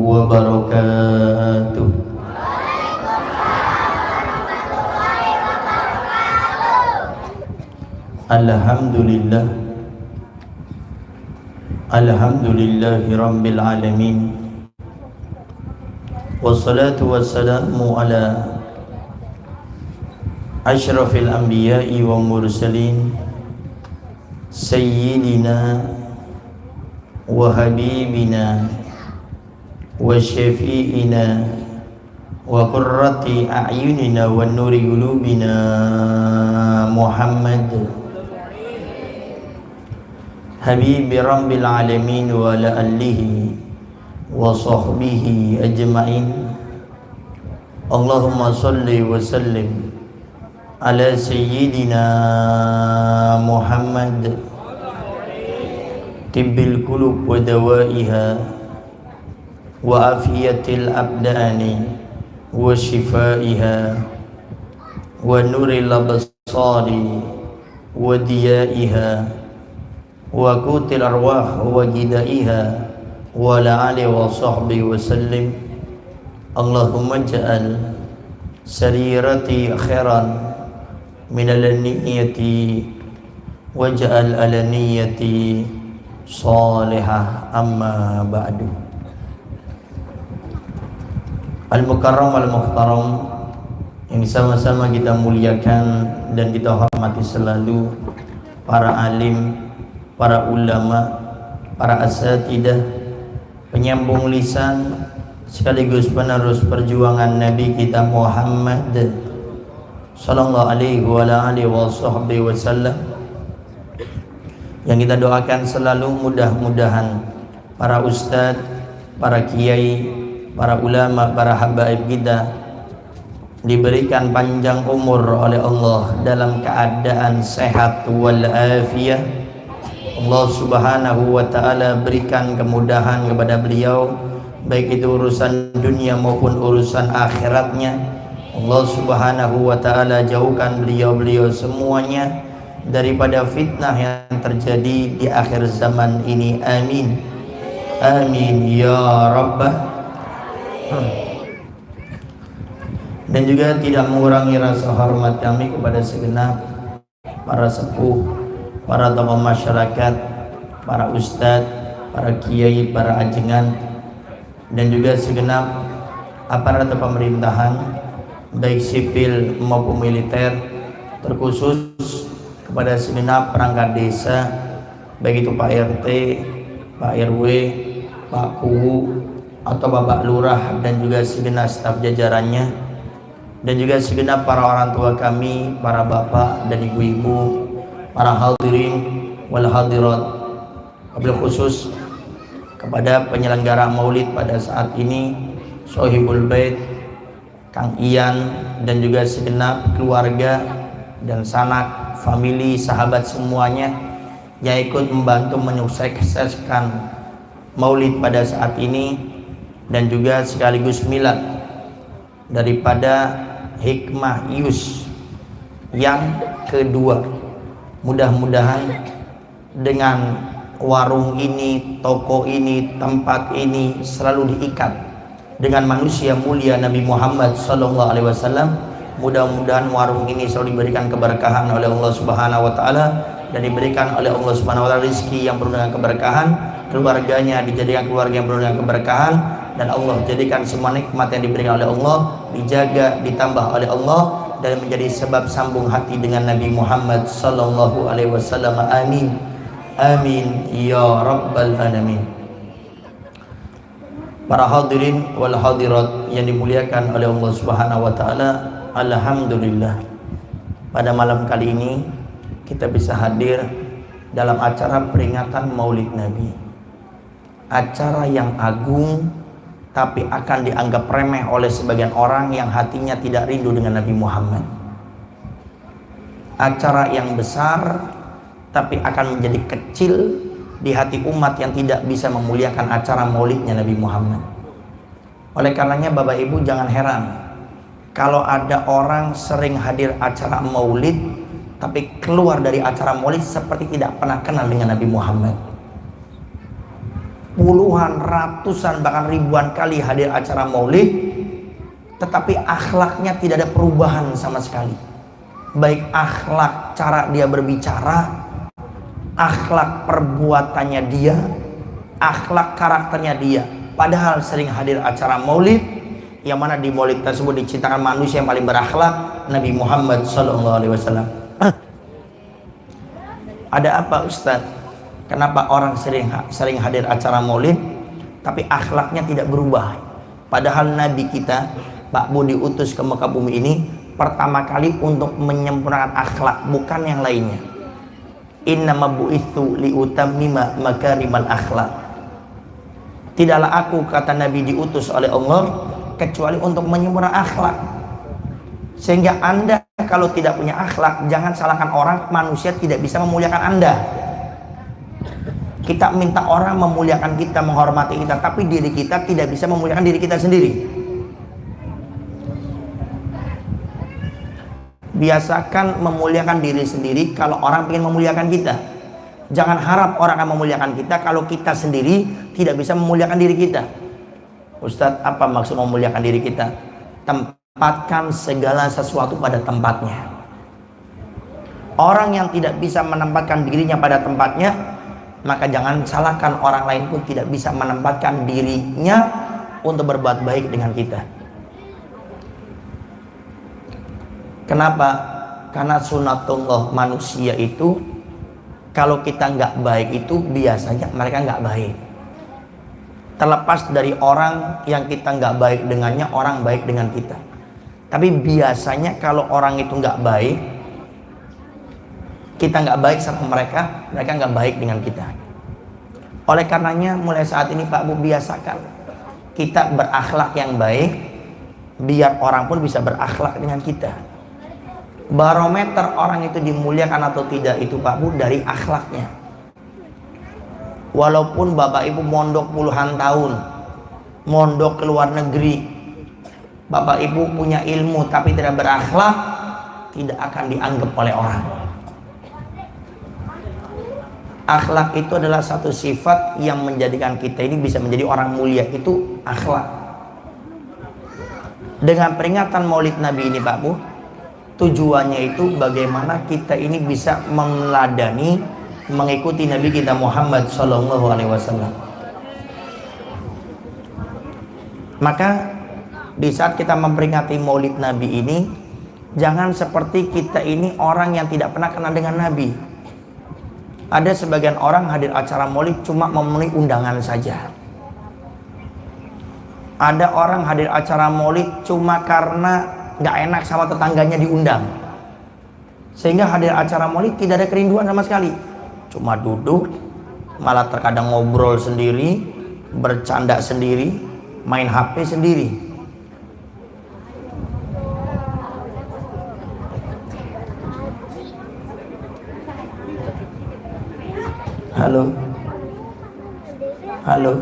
wabarakatuh. Alhamdulillah, alhamdulillahi rabbil alamin. Wassalatu wassalamu ala asyrafil anbiya'i wa mursalin sayyidina wa habibina wa syafi'ina wa qurrati a'yunina wa nuri qulubina Muhammad habibi rabbil alamin wa ala alihi wa sahbihi ajma'in. Allahumma salli wa sallim ala sayyidina Muhammad tibbil qulub wa dawaiha wa afiyatil abdani wa shifaiha wa nuril absari wa diyaiha wa qutil arwah wa gidaiha wa ala alihi wa sahbihi wa sallim. Allahumma ja'al sarirati khairan minal niyyati wa ja'al ala niyyati salihah, amma ba'du. Al-Mukarram wal-Muhtaram yang sama-sama kita muliakan dan kita hormati selalu, para alim, para ulama, para asatidah, penyambung lisan sekaligus penerus perjuangan Nabi kita Muhammad sallallahu alaihi wa alihi wasallam, yang kita doakan selalu mudah-mudahan para ustadz, para kiai, para ulama, para habaib kita diberikan panjang umur oleh Allah dalam keadaan sehat wal afiyah. Allah subhanahu wa ta'ala berikan kemudahan kepada beliau, baik itu urusan dunia maupun urusan akhiratnya. Allah subhanahu wa ta'ala jauhkan beliau-beliau semuanya daripada fitnah yang terjadi di akhir zaman ini. Amin, amin ya rabbah. Dan juga tidak mengurangi rasa hormat kami kepada segenap para sepuh, para tokoh masyarakat, para ustadz, para kiai, para ajengan, dan juga segenap aparat pemerintahan baik sipil maupun militer, terkhusus kepada segenap perangkat desa, baik itu Pak RT, Pak RW, Pak Kuwu atau Bapak Lurah, dan juga segenap staf jajarannya, dan juga segenap para orang tua kami, para bapak dan ibu-ibu, para hadirin wal hadirat, wabil khusus kepada penyelenggara maulid pada saat ini, Sohibul Bait, Kang Ian, dan juga segenap keluarga dan sanak, famili, sahabat semuanya yang ikut membantu menyukseskan maulid pada saat ini, dan juga sekaligus milad daripada hikmah Yus yang kedua. Mudah-mudahan dengan warung ini, toko ini, tempat ini selalu diikat dengan manusia mulia Nabi Muhammad sallallahu alaihi wasallam. Mudah-mudahan warung ini selalu diberikan keberkahan oleh Allah Subhanahu wa taala, dan diberikan oleh Allah Subhanahu wa taala rezeki yang penuh dengan keberkahan, keluarganya dijadikan keluarga yang penuh dengan keberkahan, dan Allah jadikan semua nikmat yang diberikan oleh Allah dijaga, ditambah oleh Allah, dan menjadi sebab sambung hati dengan Nabi Muhammad sallallahu alaihi wasallam. Amin, amin ya rabbal alamin. Para hadirin wal hadirat yang dimuliakan oleh Allah Subhanahu wa taala, alhamdulillah pada malam kali ini kita bisa hadir dalam acara peringatan Maulid Nabi, acara yang agung tapi akan dianggap remeh oleh sebagian orang yang hatinya tidak rindu dengan Nabi Muhammad. Acara yang besar tapi akan menjadi kecil di hati umat yang tidak bisa memuliakan acara maulidnya Nabi Muhammad. Oleh karenanya Bapak Ibu jangan heran kalau ada orang sering hadir acara maulid tapi keluar dari acara maulid seperti tidak pernah kenal dengan Nabi Muhammad. puluhan, ratusan, bahkan ribuan kali hadir acara maulid, tetapi akhlaknya tidak ada perubahan sama sekali. Baik akhlak cara dia berbicara, akhlak perbuatannya dia, akhlak karakternya dia. Padahal sering hadir acara maulid, yang mana di maulid tersebut diciptakan manusia yang paling berakhlak, Nabi Muhammad SAW. Ada apa Ustadz? Kenapa orang sering hadir acara maulid tapi akhlaknya tidak berubah? Padahal Nabi kita Pak Bu diutus ke Mekah bumi ini pertama kali untuk menyempurnakan akhlak, bukan yang lainnya. Innama bu'itsu liutammima makarimal akhlak. Tidaklah aku, kata Nabi, diutus oleh Allah kecuali untuk menyempurnakan akhlak. Sehingga Anda kalau tidak punya akhlak, jangan salahkan orang, manusia tidak bisa memuliakan Anda. Kita minta orang memuliakan kita, menghormati kita, tapi diri kita tidak bisa memuliakan diri kita sendiri. Biasakan memuliakan diri sendiri kalau orang ingin memuliakan kita. Jangan harap orang akan memuliakan kita kalau kita sendiri tidak bisa memuliakan diri kita. Ustadz, apa maksud memuliakan diri kita? Tempatkan segala sesuatu pada tempatnya. Orang yang tidak bisa menempatkan dirinya pada tempatnya, maka jangan salahkan orang lain pun tidak bisa menempatkan dirinya untuk berbuat baik dengan kita. Kenapa? Karena sunatullah manusia itu, kalau kita nggak baik itu biasanya mereka nggak baik. Terlepas dari orang yang kita nggak baik dengannya, orang baik dengan kita. Tapi biasanya kalau orang itu nggak baik, kita nggak baik sama mereka, mereka nggak baik dengan kita. Oleh karenanya mulai saat ini Pak Bu, biasakan kita berakhlak yang baik, biar orang pun bisa berakhlak dengan kita. Barometer orang itu dimuliakan atau tidak itu Pak Bu dari akhlaknya. Walaupun Bapak Ibu mondok puluhan tahun, mondok ke luar negeri, Bapak Ibu punya ilmu tapi tidak berakhlak, tidak akan dianggap oleh orang. Akhlak itu adalah satu sifat yang menjadikan kita ini bisa menjadi orang mulia, itu akhlak. Dengan peringatan Maulid Nabi ini Pak Bu, tujuannya itu bagaimana kita ini bisa meneladani, mengikuti Nabi kita Muhammad SAW. Maka di saat kita memperingati Maulid Nabi ini, jangan seperti kita ini orang yang tidak pernah kenal dengan Nabi. Ada sebagian orang hadir acara maulid cuma memenuhi undangan saja. Ada orang hadir acara maulid cuma karena nggak enak sama tetangganya diundang. Sehingga hadir acara maulid tidak ada kerinduan sama sekali. Cuma duduk, malah terkadang ngobrol sendiri, bercanda sendiri, main HP sendiri. Halo, halo,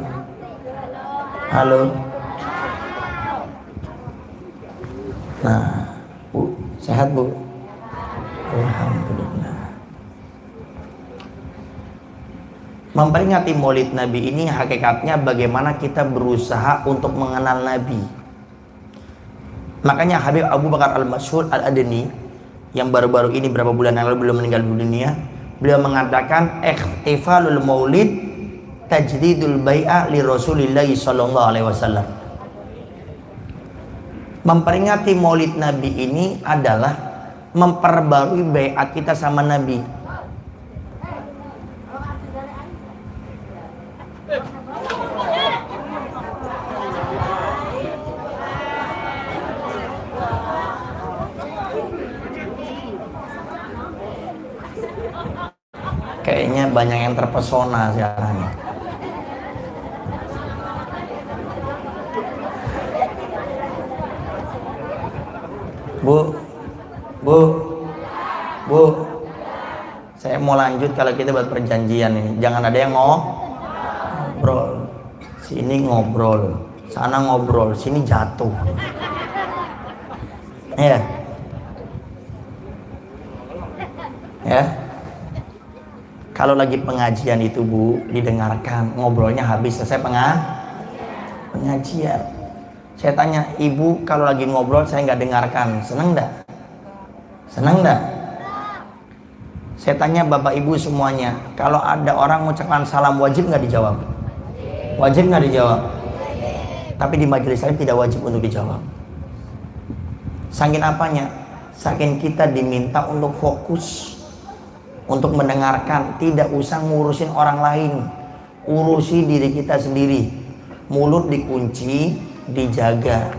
halo. Nah, Bu, sehat Bu? Alhamdulillah. Memperingati Maulid Nabi ini hakikatnya bagaimana kita berusaha untuk mengenal Nabi. Makanya Habib Abu Bakar Al-Masyhur Al-Adani yang baru-baru ini berapa bulan yang lalu belum meninggal dunia, beliau mengatakan ihtifalul maulid tajdidul bai'ah li Rasulillah sallallahu alaihi wasallam. Memperingati Maulid Nabi ini adalah memperbarui baiat kita sama Nabi. Kayaknya banyak yang terpesona sekarang. Bu, saya mau lanjut kalau kita buat perjanjian ini. Jangan ada yang ngobrol. Sini ngobrol, sana ngobrol, sini jatuh. Ya. Kalau lagi pengajian itu Bu, didengarkan, ngobrolnya habis selesai pengajian. Saya tanya, Ibu kalau lagi ngobrol saya nggak dengarkan, seneng nggak? Seneng nggak? Saya tanya Bapak Ibu semuanya, kalau ada orang mengucapkan salam wajib nggak dijawab? Wajib nggak dijawab? Tapi di majelis saya tidak wajib untuk dijawab. Saking apanya? Saking kita diminta untuk fokus, untuk mendengarkan, tidak usah ngurusin orang lain, urusi diri kita sendiri. Mulut dikunci, dijaga.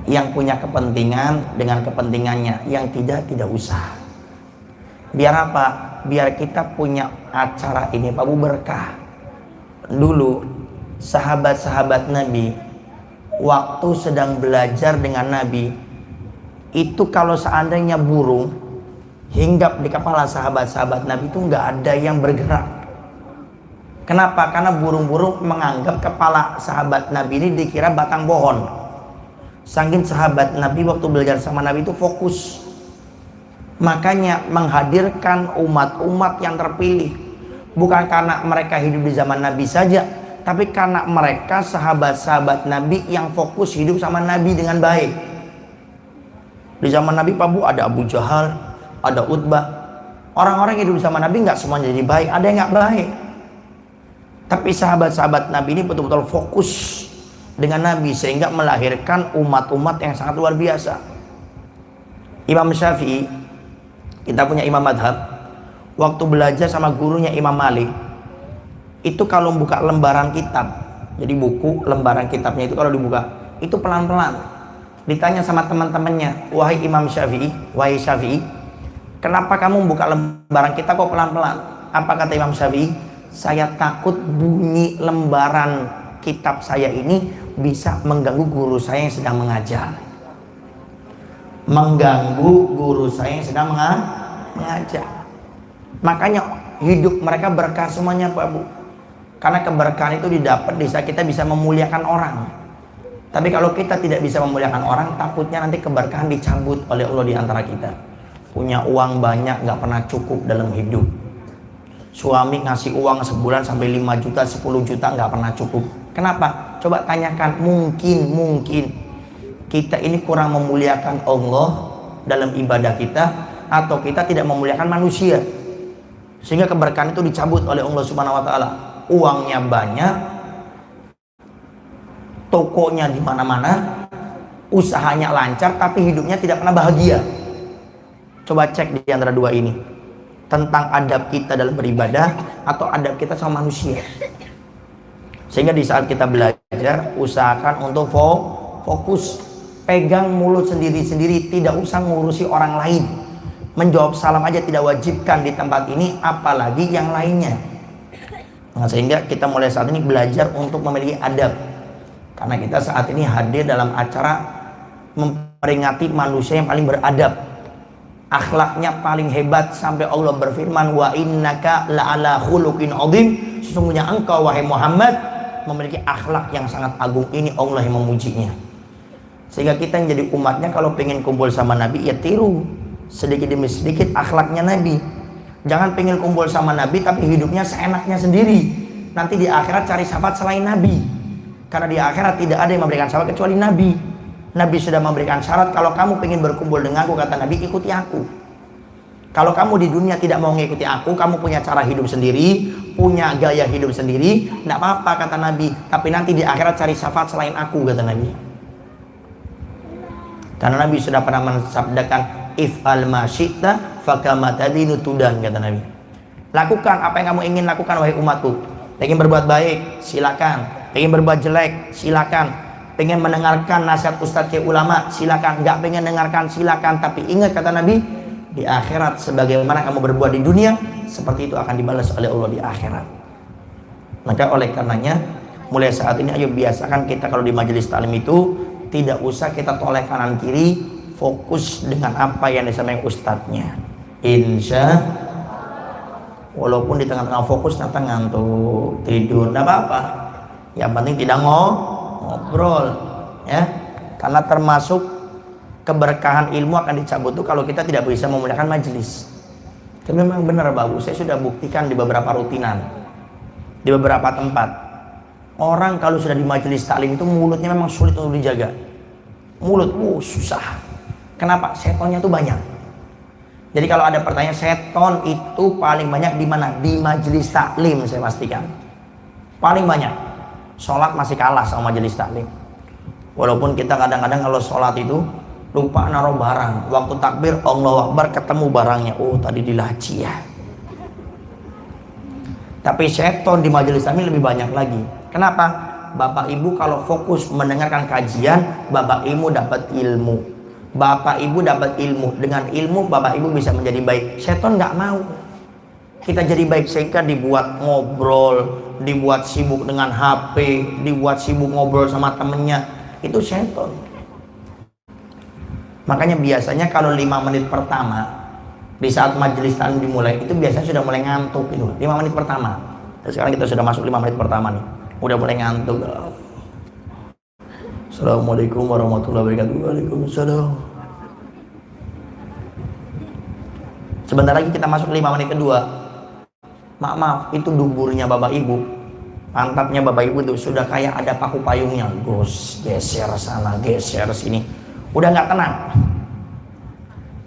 Yang punya kepentingan dengan kepentingannya, yang tidak usah. Biar apa? Biar kita punya acara ini Pak Bu berkah. Dulu sahabat-sahabat Nabi waktu sedang belajar dengan Nabi itu, kalau seandainya burung hinggap di kepala sahabat-sahabat Nabi itu nggak ada yang bergerak. Kenapa? Karena burung-burung menganggap kepala sahabat Nabi ini dikira batang pohon. Saking sahabat Nabi waktu belajar sama Nabi itu fokus. Makanya menghadirkan umat-umat yang terpilih bukan karena mereka hidup di zaman Nabi saja, tapi karena mereka sahabat-sahabat Nabi yang fokus hidup sama Nabi dengan baik. Di zaman Nabi Pak Bu ada Abu Jahal, ada Utbah. Orang-orang yang hidup sama Nabi nggak semuanya jadi baik, ada yang nggak baik. Tapi sahabat-sahabat Nabi ini betul-betul fokus dengan Nabi sehingga melahirkan umat-umat yang sangat luar biasa. Imam Syafi'i, kita punya imam madhab, waktu belajar sama gurunya Imam Malik, itu kalau buka lembaran kitab, jadi buku lembaran kitabnya itu kalau dibuka itu pelan-pelan. Ditanya sama teman-temannya, wahai Imam Syafi'i, wahai Syafi'i, kenapa kamu buka lembaran kitab kok pelan-pelan? Apa kata Imam Syafi'i? Saya takut bunyi lembaran kitab saya ini bisa mengganggu guru saya yang sedang mengajar. Mengganggu guru saya yang sedang mengajar. Makanya hidup mereka berkah semuanya Pak Bu. Karena keberkahan itu didapat di saat kita bisa memuliakan orang. Tapi kalau kita tidak bisa memuliakan orang, takutnya nanti keberkahan dicabut oleh Allah di antara kita. Punya uang banyak nggak pernah cukup dalam hidup. Suami ngasih uang sebulan sampai 5 juta, 10 juta nggak pernah cukup. Kenapa? Coba tanyakan, mungkin kita ini kurang memuliakan Allah dalam ibadah kita, atau kita tidak memuliakan manusia sehingga keberkahan itu dicabut oleh Allah Subhanahu wa taala. Uangnya banyak, tokonya di mana-mana, usahanya lancar, tapi hidupnya tidak pernah bahagia. Coba cek di antara dua ini, tentang adab kita dalam beribadah atau adab kita sama manusia. Sehingga di saat kita belajar, usahakan untuk fokus, pegang mulut sendiri-sendiri, tidak usah ngurusi orang lain. Menjawab salam aja tidak wajibkan di tempat ini, apalagi yang lainnya. Nah, sehingga kita mulai saat ini belajar untuk memiliki adab. Karena kita saat ini hadir dalam acara memperingati manusia yang paling beradab, akhlaknya paling hebat, sampai Allah berfirman, wa innaka la'ala khuluqin adzim, sesungguhnya engkau wahai Muhammad memiliki akhlak yang sangat agung. Ini Allah yang memujinya. Sehingga kita yang jadi umatnya kalau pengen kumpul sama Nabi, ya tiru sedikit demi sedikit akhlaknya Nabi. Jangan pengen kumpul sama Nabi tapi hidupnya seenaknya sendiri. Nanti di akhirat cari syafaat selain Nabi. Karena di akhirat tidak ada yang memberikan syafaat kecuali Nabi. Nabi sudah memberikan syarat, kalau kamu pengen berkumpul denganku, kata Nabi, ikuti aku. Kalau kamu di dunia tidak mau mengikuti aku, kamu punya cara hidup sendiri, punya gaya hidup sendiri, tidak apa-apa kata Nabi. Tapi nanti di akhirat cari syafaat selain aku, kata Nabi. Karena Nabi sudah pernah mensabdakan, if'al ma syi'ta fakama tadinu tudan, kata Nabi. Lakukan apa yang kamu ingin lakukan wahai umatku. Pengen berbuat baik, silakan. Pengen berbuat jelek, silakan. Pengen mendengarkan nasihat ustadz ke ulama, silakan. Nggak pengen dengarkan, silakan. Tapi ingat kata Nabi, di akhirat sebagaimana kamu berbuat di dunia, seperti itu akan dibalas oleh Allah di akhirat. Maka oleh karenanya, mulai saat ini ayo biasakan kita kalau di majelis taklim itu tidak usah kita toleh kanan kiri, fokus dengan apa yang disampaikan ustadznya. Insya, walaupun di tengah-tengah fokus ternyata ngantuk, tidur, tidak apa-apa. Yang penting tidak ngobrol, ya. Karena termasuk keberkahan ilmu akan dicabut tuh kalau kita tidak bisa memuliakan majelis. Tapi memang benar Pak Bu, saya sudah buktikan di beberapa rutinan, di beberapa tempat. Orang kalau sudah di majelis taklim itu mulutnya memang sulit untuk dijaga. Mulut, susah. Kenapa? Setonnya tuh banyak. Jadi kalau ada pertanyaan, seton itu paling banyak di mana? Di majelis taklim, saya pastikan. Paling banyak. Sholat masih kalah sama majelis taklim. Walaupun kita kadang-kadang kalau sholat itu lupa naruh barang. Waktu takbir Allahu Akbar ketemu barangnya. Oh tadi di laci ya. Tapi seton di majelis taklim lebih banyak lagi. Kenapa? Bapak Ibu kalau fokus mendengarkan kajian, Bapak Ibu dapat ilmu. Bapak Ibu dapat ilmu. Dengan ilmu Bapak Ibu bisa menjadi baik. Seton nggak mau kita jadi baik, sehingga dibuat ngobrol, dibuat sibuk dengan HP, dibuat sibuk ngobrol sama temennya. Itu seton. Makanya biasanya kalau 5 menit pertama di saat majelis taklim dimulai, itu biasanya sudah mulai ngantuk itu 5 menit pertama. Dan sekarang kita sudah masuk 5 menit pertama nih, udah mulai ngantuk. Assalamualaikum warahmatullahi wabarakatuh. Waalaikumsalam. Sebentar lagi kita masuk 5 menit kedua. Maaf, itu duburnya Bapak Ibu, pantatnya Bapak Ibu tuh sudah kayak ada paku payungnya, geser sana, geser sini, udah nggak tenang.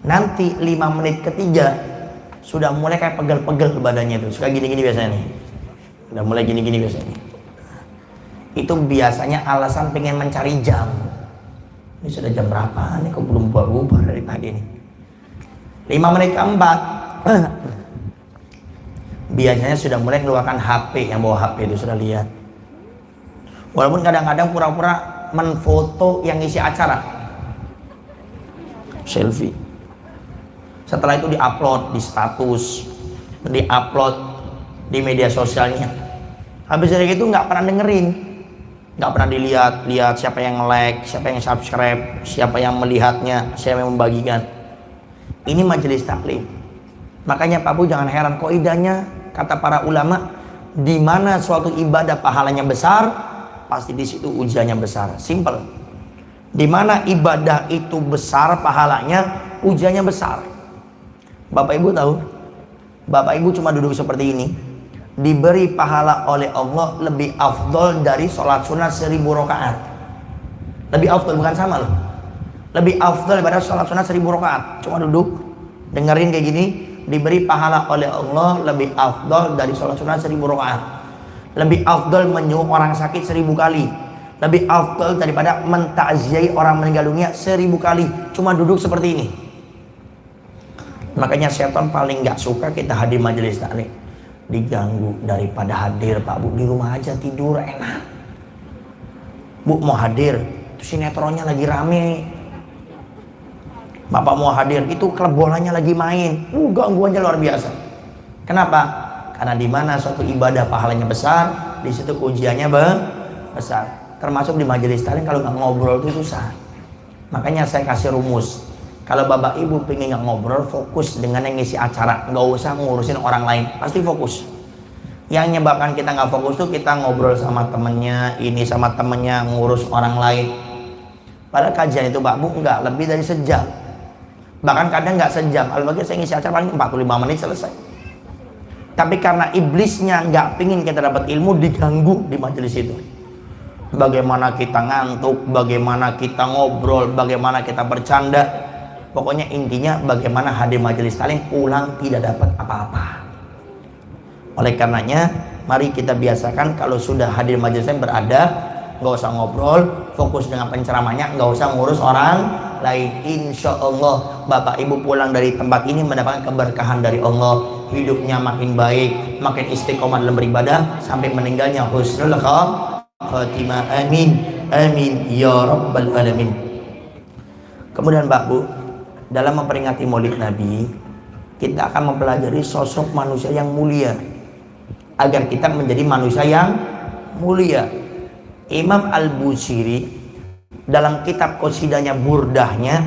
Nanti 5 menit ketiga sudah mulai kayak pegel-pegel badannya tuh, suka gini-gini biasanya nih, udah mulai gini-gini biasanya. Itu biasanya alasan pengen mencari jam. Ini sudah jam berapa nih, kok belum bubar dari tadi nih. 5 menit keempat biasanya sudah mulai keluarkan HP, yang bawa HP itu sudah lihat. Walaupun kadang-kadang pura-pura menfoto yang isi acara, selfie. Setelah itu diupload di status, diupload di media sosialnya. Habis dari itu nggak pernah dengerin, nggak pernah dilihat siapa yang like, siapa yang subscribe, siapa yang melihatnya, siapa yang membagikan. Ini majelis taklim. Makanya Pak Bu jangan heran, kok idanya kata para ulama, di mana suatu ibadah pahalanya besar, pasti di situ ujiannya besar. Simple. Di mana ibadah itu besar pahalanya, ujiannya besar. Bapak Ibu tahu? Bapak Ibu cuma duduk seperti ini, diberi pahala oleh Allah lebih afdol dari sholat sunat 1000 rakaat. Lebih afdol, bukan sama loh. Lebih afdol daripada sholat sunat 1000 rakaat. Cuma duduk, dengerin kayak gini, diberi pahala oleh Allah lebih afdol dari sholat sunat 1000 rakaat. Lebih afdol menyuruh orang sakit 1000 kali. Lebih afdol daripada mentakziah orang meninggal dunia 1000 kali. Cuma duduk seperti ini. Makanya setan paling nggak suka kita hadir majelis taklim. Diganggu daripada hadir Pak Bu, di rumah aja tidur enak. Bu mau hadir, itu sinetronnya lagi rame. Bapak mau hadir, itu klub bolanya lagi main, gangguannya luar biasa. Kenapa? Karena di mana suatu ibadah pahalanya besar, di situ ujiannya besar. Termasuk di majelis taklim, kalau nggak ngobrol itu susah. Makanya saya kasih rumus, kalau Bapak Ibu pengen nggak ngobrol, fokus dengan yang ngisi acara, nggak usah ngurusin orang lain, pasti fokus. Yang menyebabkan kita nggak fokus tuh kita ngobrol sama temennya, ini sama temennya, ngurus orang lain. Padahal kajian itu Pak Bu nggak lebih dari sejam. Bahkan kadang nggak sejam, al-bagi saya ngisi acara paling 45 menit selesai. Tapi karena iblisnya nggak pingin kita dapat ilmu, diganggu di majelis itu. Bagaimana kita ngantuk, bagaimana kita ngobrol, bagaimana kita bercanda. Pokoknya intinya bagaimana hadir majelis taklim pulang tidak dapat apa-apa. Oleh karenanya, mari kita biasakan kalau sudah hadir majelis taklim beradab, nggak usah ngobrol, fokus dengan penceramahnya, nggak usah ngurus orang lain. Insya Allah Bapak Ibu pulang dari tempat ini mendapatkan keberkahan dari Allah, hidupnya makin baik, makin istiqomah dalam beribadah sampai meninggalnya husnul khatimah. Amin amin ya rabbal alamin. Kemudian Mbak Bu, dalam memperingati Maulid Nabi, kita akan mempelajari sosok manusia yang mulia agar kita menjadi manusia yang mulia. Imam Al-Busiri dalam kitab qasidahnya Burdahnya,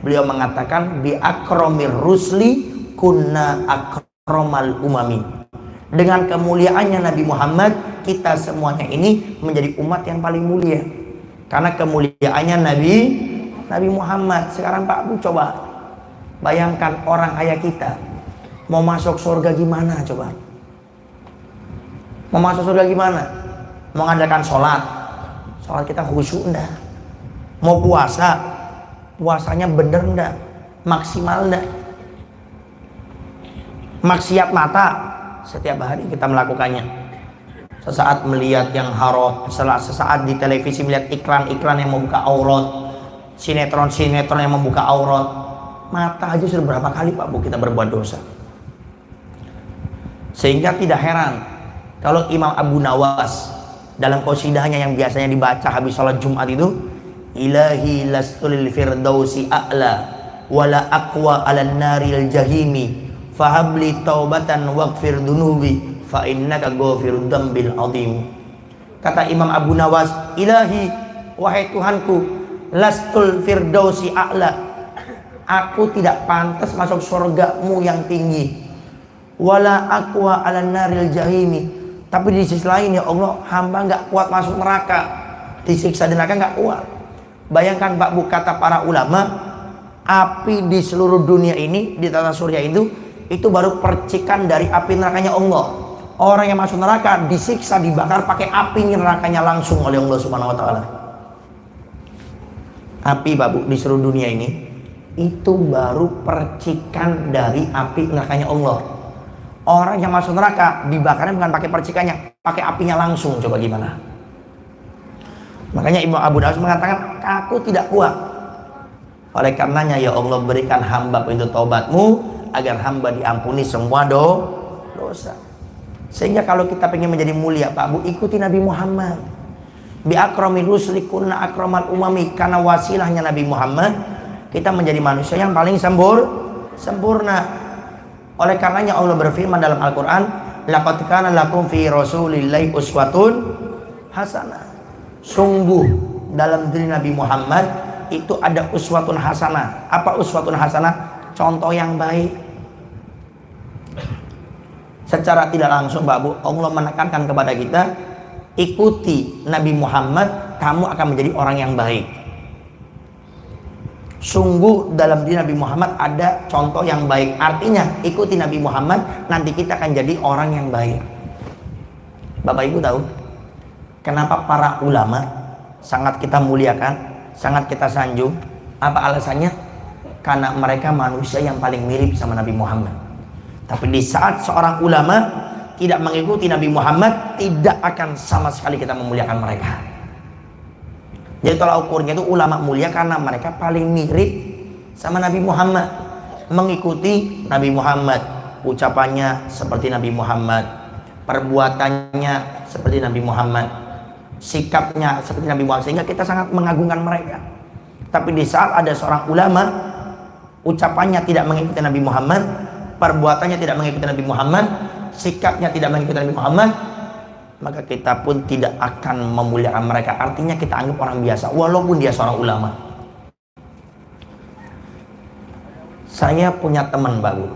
beliau mengatakan bi akramir rusli kunna akramal umami. Dengan kemuliaannya Nabi Muhammad, kita semuanya ini menjadi umat yang paling mulia. Karena kemuliaannya Nabi Muhammad. Sekarang Pak Bu coba bayangkan orang kaya kita Mau masuk surga gimana coba? Mau masuk surga gimana? Mau ngadakan sholat kita khusyuk enggak? Mau puasanya bener enggak? Maksimal enggak? Maksiat mata setiap hari kita melakukannya. Sesaat melihat yang haram, sesaat di televisi melihat iklan-iklan yang membuka aurat, sinetron-sinetron yang membuka aurat. Mata aja sudah berapa kali Pak Bu kita berbuat dosa. Sehingga tidak heran kalau Imam Abu Nawas dalam qasidahnya yang biasanya dibaca habis sholat Jumat itu, ilahi lastul firdausi a'la wala aqwa ala naril jahimi fahabli taubatan waghfir dunubi fa innaka ghafirud dzambil azim. Kata Imam Abu Nawas, ilahi, wahai Tuhanku, lastul firdausi a'la, aku tidak pantas masuk surgamu yang tinggi, wala aqwa ala naril jahimi, tapi di sisi lain ya Allah, hamba nggak kuat masuk neraka, disiksa di neraka nggak kuat. Bayangkan Pak Bu, kata para ulama, api di seluruh dunia ini, di tata surya itu baru percikan dari api nerakanya Allah. Orang yang masuk neraka disiksa, dibakar pakai api nerakanya langsung oleh Allah Subhanahu wa taala. Api Pak Bu di seluruh dunia ini itu baru percikan dari api nerakanya Allah. Orang yang masuk neraka dibakarnya bukan pakai percikannya, pakai apinya langsung. Coba gimana? Makanya Imam Abu Nawas mengatakan, aku tidak kuat. Oleh karenanya ya Allah, berikan hamba pintu taubatmu agar hamba diampuni semua dosa. Sehingga kalau kita pengen menjadi mulia Pak Bu, ikuti Nabi Muhammad. Bi akramil rusuli kunna akramal umami, karena wasilahnya Nabi Muhammad kita menjadi manusia yang paling sempurna. Oleh karenanya Allah berfirman dalam Al-Quran, laqad kana lakum fi rasulillahi uswatun hasanah. Sungguh dalam diri Nabi Muhammad itu ada uswatun hasanah. Apa uswatun hasanah? Contoh yang baik. Secara tidak langsung Pak Bu, Allah menekankan kepada kita, ikuti Nabi Muhammad, kamu akan menjadi orang yang baik. Sungguh dalam diri Nabi Muhammad ada contoh yang baik. Artinya ikuti Nabi Muhammad, nanti kita akan jadi orang yang baik. Bapak Ibu tahu kenapa para ulama sangat kita muliakan, sangat kita sanjung? Apa alasannya? Karena mereka manusia yang paling mirip sama Nabi Muhammad. Tapi di saat seorang ulama tidak mengikuti Nabi Muhammad, tidak akan sama sekali kita memuliakan mereka. Jadi tolak ukurnya itu ulama mulia karena mereka paling mirip sama Nabi Muhammad. Mengikuti Nabi Muhammad, ucapannya seperti Nabi Muhammad, perbuatannya seperti Nabi Muhammad, sikapnya seperti Nabi Muhammad, sehingga kita sangat mengagungkan mereka. Tapi di saat ada seorang ulama, ucapannya tidak mengikuti Nabi Muhammad, perbuatannya tidak mengikuti Nabi Muhammad, sikapnya tidak mengikuti Nabi Muhammad, maka kita pun tidak akan memuliakan mereka. Artinya kita anggap orang biasa walaupun dia seorang ulama. Saya punya teman Pak Bu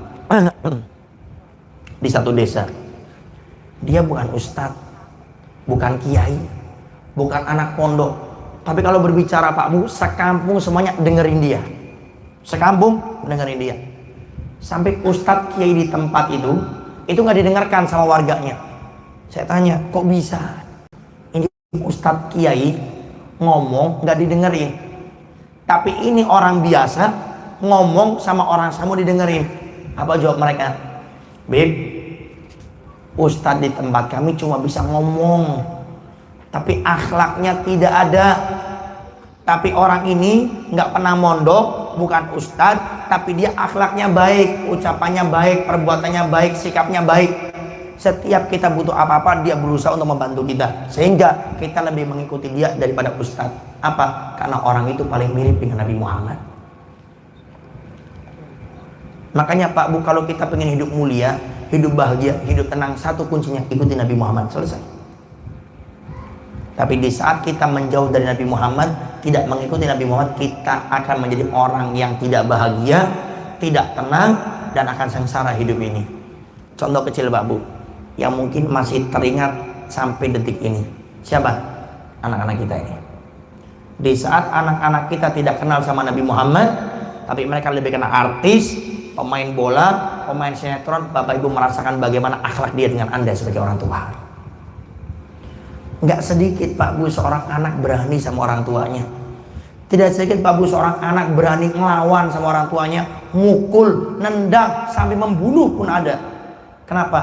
di satu desa. Dia bukan ustadz, bukan kiai, bukan anak pondok, tapi kalau berbicara Pak Bu, sekampung semuanya dengerin dia. Sekampung dengerin dia. Sampai ustadz kiai di tempat itu nggak didengarkan sama warganya. Saya tanya, kok bisa? Ini ustadz kiai ngomong nggak didengerin, tapi ini orang biasa ngomong sama orang sama didengerin. Apa jawab mereka? Beb, ustadz di tempat kami cuma bisa ngomong, tapi akhlaknya tidak ada. Tapi orang ini nggak pernah mondok, bukan ustadz, tapi dia akhlaknya baik, ucapannya baik, perbuatannya baik, sikapnya baik. Setiap kita butuh apa-apa, dia berusaha untuk membantu kita, sehingga kita lebih mengikuti dia daripada ustadz. Apa? Karena orang itu paling mirip dengan Nabi Muhammad. Makanya Pak Bu, kalau kita pengen hidup mulia, hidup bahagia, hidup tenang, satu kuncinya ikuti Nabi Muhammad, selesai. Tapi di saat kita menjauh dari Nabi Muhammad, tidak mengikuti Nabi Muhammad, kita akan menjadi orang yang tidak bahagia, tidak tenang, dan akan sengsara hidup ini. Contoh kecil Pak Bu, yang mungkin masih teringat sampai detik ini. Siapa? Anak-anak kita ini. Di saat anak-anak kita tidak kenal sama Nabi Muhammad, tapi mereka lebih kenal artis, pemain bola, pemain sinetron, Bapak Ibu merasakan bagaimana akhlak dia dengan Anda sebagai orang tua. Nggak sedikit Pak Bu seorang anak berani sama orang tuanya. Tidak sedikit Pak Bu seorang anak berani ngelawan sama orang tuanya, mukul, nendang, sampai membunuh pun ada. Kenapa?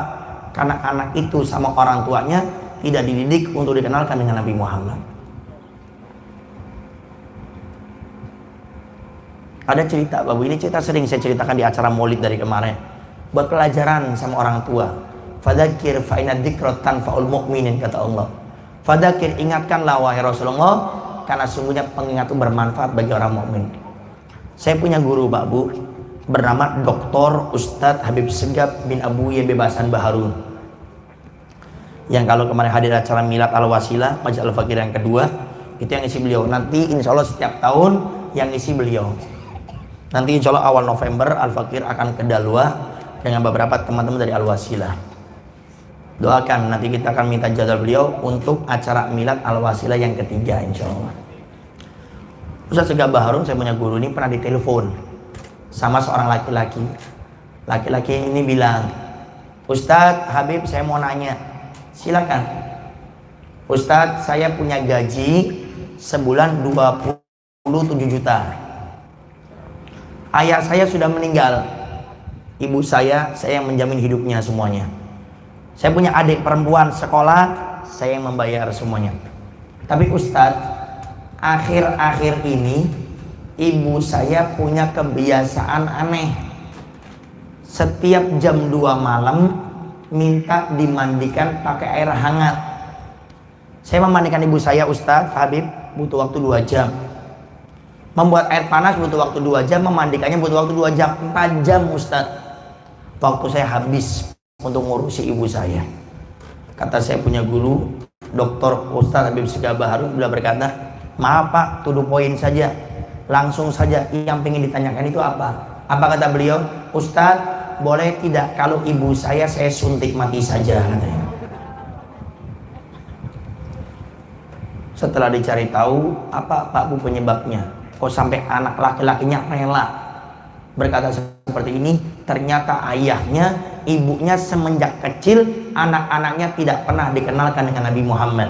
Karena anak itu sama orang tuanya tidak dididik untuk dikenalkan dengan Nabi Muhammad. Ada cerita Pak Bu, ini cerita sering saya ceritakan di acara Maulid dari kemarin. Buat pelajaran sama orang tua. Fadzakir fa inna dzikra tanfa'ul mu'minin, kata Allah. Fadzakir, ingatkanlah wahai Rasulullah, karena sungguhnya pengingat itu bermanfaat bagi orang mukmin. Saya punya guru Pak Bu, bernama Dr. Ustadz Habib Segaf bin Abu Bebasan Baharun, yang kalau kemarin hadir acara Milad Al-Wasilah Majlis Al-Fakir yang kedua, itu yang isi beliau. Nanti insya Allah setiap tahun yang isi beliau. Nanti insya Allah awal November Al-Fakir akan ke Dalwa dengan beberapa teman-teman dari Al-Wasilah. Doakan, nanti kita akan minta jadwal beliau untuk acara Milad Al-Wasilah yang ketiga insya Allah. Ustaz Segaf Baharun, saya punya guru ini, pernah ditelepon sama seorang laki-laki. Laki-laki ini bilang, Ustadz Habib, saya mau nanya. Silakan. Ustadz, saya punya gaji sebulan 27 juta. Ayah saya sudah meninggal. Ibu saya yang menjamin hidupnya semuanya. Saya punya adik perempuan sekolah, saya yang membayar semuanya. Tapi Ustadz, akhir-akhir ini ibu saya punya kebiasaan aneh. Setiap jam 2 malam minta dimandikan pakai air hangat. Saya memandikan ibu saya Ustadz Habib butuh waktu 2 jam. Membuat air panas butuh waktu 2 jam, memandikannya butuh waktu 2 jam, 4 jam Ustadz. Waktu saya habis untuk ngurusi ibu saya. Kata saya punya guru Dr. Ustadz Habib Segaf Baharun, beliau berkata, maaf Pak, to the point saja, langsung saja, yang pengen ditanyakan itu apa? Apa kata beliau? Ustadz, boleh tidak kalau ibu saya suntik mati saja, katanya. Setelah dicari tahu, apa Pak Bu penyebabnya? Kok sampai anak laki-lakinya rela berkata seperti ini? Ternyata ayahnya, ibunya semenjak kecil, anak-anaknya tidak pernah dikenalkan dengan Nabi Muhammad.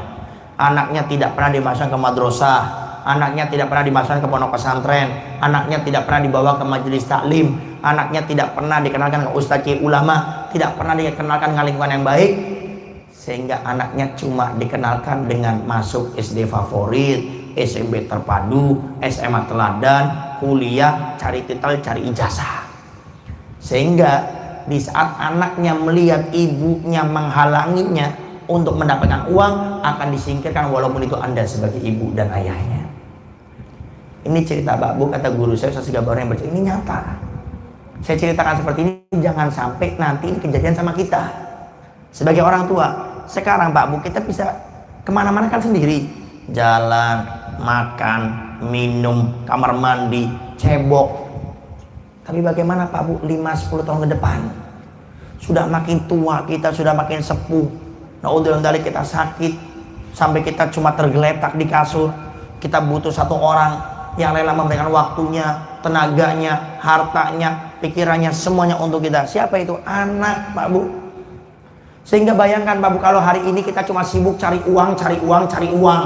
Anaknya tidak pernah dimasukkan ke madrasah, anaknya tidak pernah dimasukkan ke pondok pesantren, anaknya tidak pernah dibawa ke majelis taklim, anaknya tidak pernah dikenalkan ke ustadz ulama, tidak pernah dikenalkan dengan lingkungan yang baik, sehingga anaknya cuma dikenalkan dengan masuk SD favorit, SMP terpadu, SMA teladan, kuliah, cari titel, cari ijazah. Sehingga di saat anaknya melihat ibunya menghalanginya untuk mendapatkan uang, akan disingkirkan walaupun itu Anda sebagai ibu dan ayahnya. Ini cerita Pak Bu, kata guru saya Ustaz Segaf Baharun yang bercerita, ini nyata. Saya ceritakan seperti ini, jangan sampai nanti ini kejadian sama kita. Sebagai orang tua, sekarang Pak Bu, kita bisa kemana-mana kan sendiri. Jalan, makan, minum, kamar mandi, cebok. Tapi bagaimana Pak Bu 5-10 tahun ke depan? Sudah makin tua kita, sudah makin sepuh. Naudzubillah dari kita sakit, sampai kita cuma tergeletak di kasur. Kita butuh satu orang yang rela memberikan waktunya, tenaganya, hartanya, pikirannya, semuanya untuk kita. Siapa itu? Anak Pak Bu. Sehingga bayangkan Pak Bu, kalau hari ini kita cuma sibuk cari uang, cari uang, cari uang.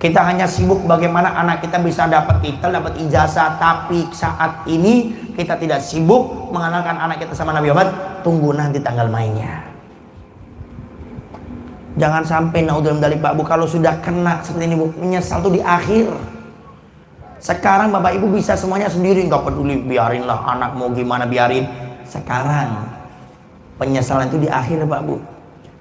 Kita hanya sibuk bagaimana anak kita bisa dapat titel, dapat ijazah. Tapi saat ini kita tidak sibuk mengenalkan anak kita sama Nabi Muhammad. Tunggu nanti tanggal mainnya. Jangan sampai naudzubillah dari Pak Bu, kalau sudah kena seperti ini Bu, menyesal tuh di akhir. Sekarang Bapak Ibu bisa semuanya sendiri, nggak peduli, biarinlah anak mau gimana, biarin. Sekarang penyesalan itu di akhir Pak Bu.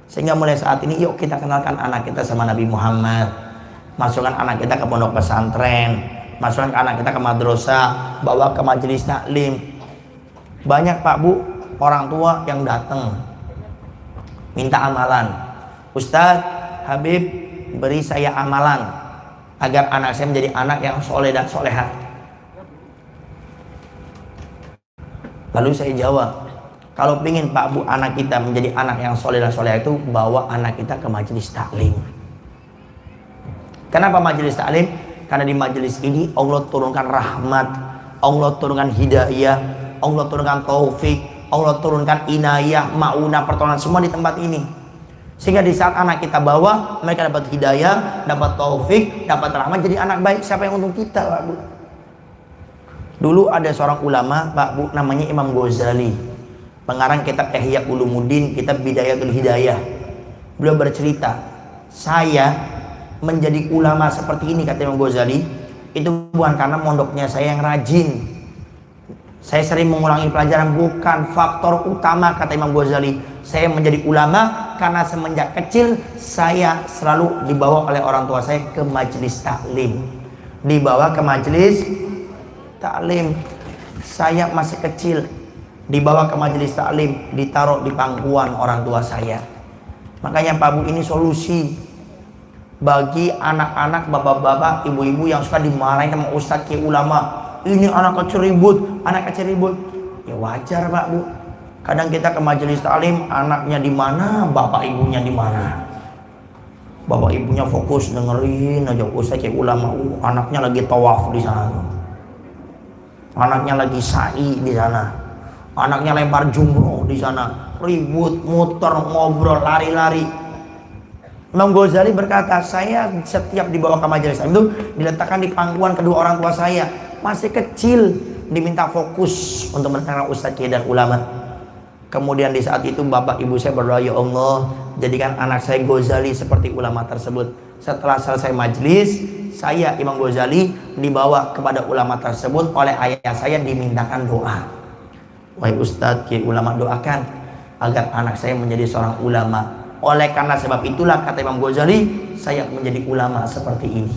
Sehingga mulai saat ini yuk kita kenalkan anak kita sama Nabi Muhammad. Masukkan anak kita ke pondok pesantren, masukkan anak kita ke madrasah, bawa ke majelis taklim. Banyak Pak Bu orang tua yang datang minta amalan. Ustadz Habib, beri saya amalan agar anak saya menjadi anak yang soleh dan soleha. Lalu saya jawab, kalau ingin Pak Bu anak kita menjadi anak yang soleh dan soleha itu, bawa anak kita ke majelis taklim. Kenapa majelis taklim? Karena di majelis ini Allah turunkan rahmat, Allah turunkan hidayah, Allah turunkan taufik, Allah turunkan inayah, maunah, pertolongan semua di tempat ini. Sehingga di saat anak kita bawa, mereka dapat hidayah, dapat taufik, dapat rahmat, jadi anak baik. Siapa yang untung? Kita, Pak Bu. Dulu ada seorang ulama, Pak Bu, namanya Imam Ghazali, pengarang kitab Ihya Ulumuddin, kitab Bidayatul Hidayah. Beliau bercerita, saya menjadi ulama seperti ini, kata Imam Ghazali, itu bukan karena mondoknya saya yang rajin, saya sering mengulangi pelajaran, bukan faktor utama, kata Imam Ghazali. Saya menjadi ulama karena semenjak kecil saya selalu dibawa oleh orang tua saya ke majelis taklim. Dibawa ke majelis taklim. Saya masih kecil, dibawa ke majelis taklim, ditaruh di pangkuan orang tua saya. Makanya Pak Bu, ini solusi bagi anak-anak, bapak-bapak, ibu-ibu yang suka dimarahin sama ustadz kayak ulama. Ini anak kecil ribut, anak kecil ribut. Ya wajar Pak Bu. Kadang kita ke majelis taklim, anaknya di mana, bapak ibunya di mana. Bapak ibunya fokus dengerin aja ustaz kayak ulama, anaknya lagi tawaf di sana. Anaknya lagi sa'i di sana. Anaknya lempar jumroh di sana. Ribut, muter, ngobrol, lari-lari. Imam Ghazali berkata, saya setiap dibawa ke majelis taklim itu diletakkan di pangkuan kedua orang tua saya. Masih kecil, diminta fokus untuk mendengar ustaz kiai dan ulama. Kemudian di saat itu bapak ibu saya berdoa, ya Allah, jadikan anak saya Ghazali seperti ulama tersebut. Setelah selesai majelis, saya Imam Ghazali dibawa kepada ulama tersebut oleh ayah saya, dimintakan doa. Wahai ustaz kiai ulama, doakan agar anak saya menjadi seorang ulama. Oleh karena sebab itulah, kata Imam Ghazali, saya menjadi ulama seperti ini.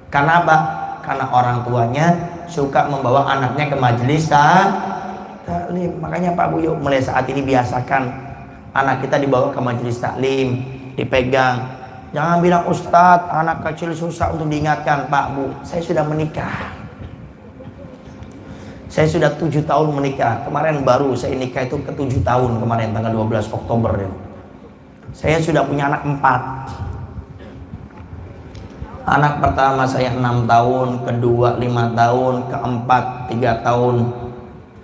Karena apa? Karena orang tuanya suka membawa anaknya ke majelis taklim. Makanya Pak Bu, yuk mulai saat ini biasakan anak kita dibawa ke majelis taklim, dipegang. Jangan bilang, ustadz anak kecil susah untuk diingatkan. Pak Bu, saya sudah menikah. Saya sudah 7 tahun menikah. Kemarin baru saya nikah itu ke 7 tahun kemarin, tanggal 12 Oktober ya. Saya sudah punya anak 4. Anak pertama saya 6 tahun, kedua 5 tahun, keempat 3 tahun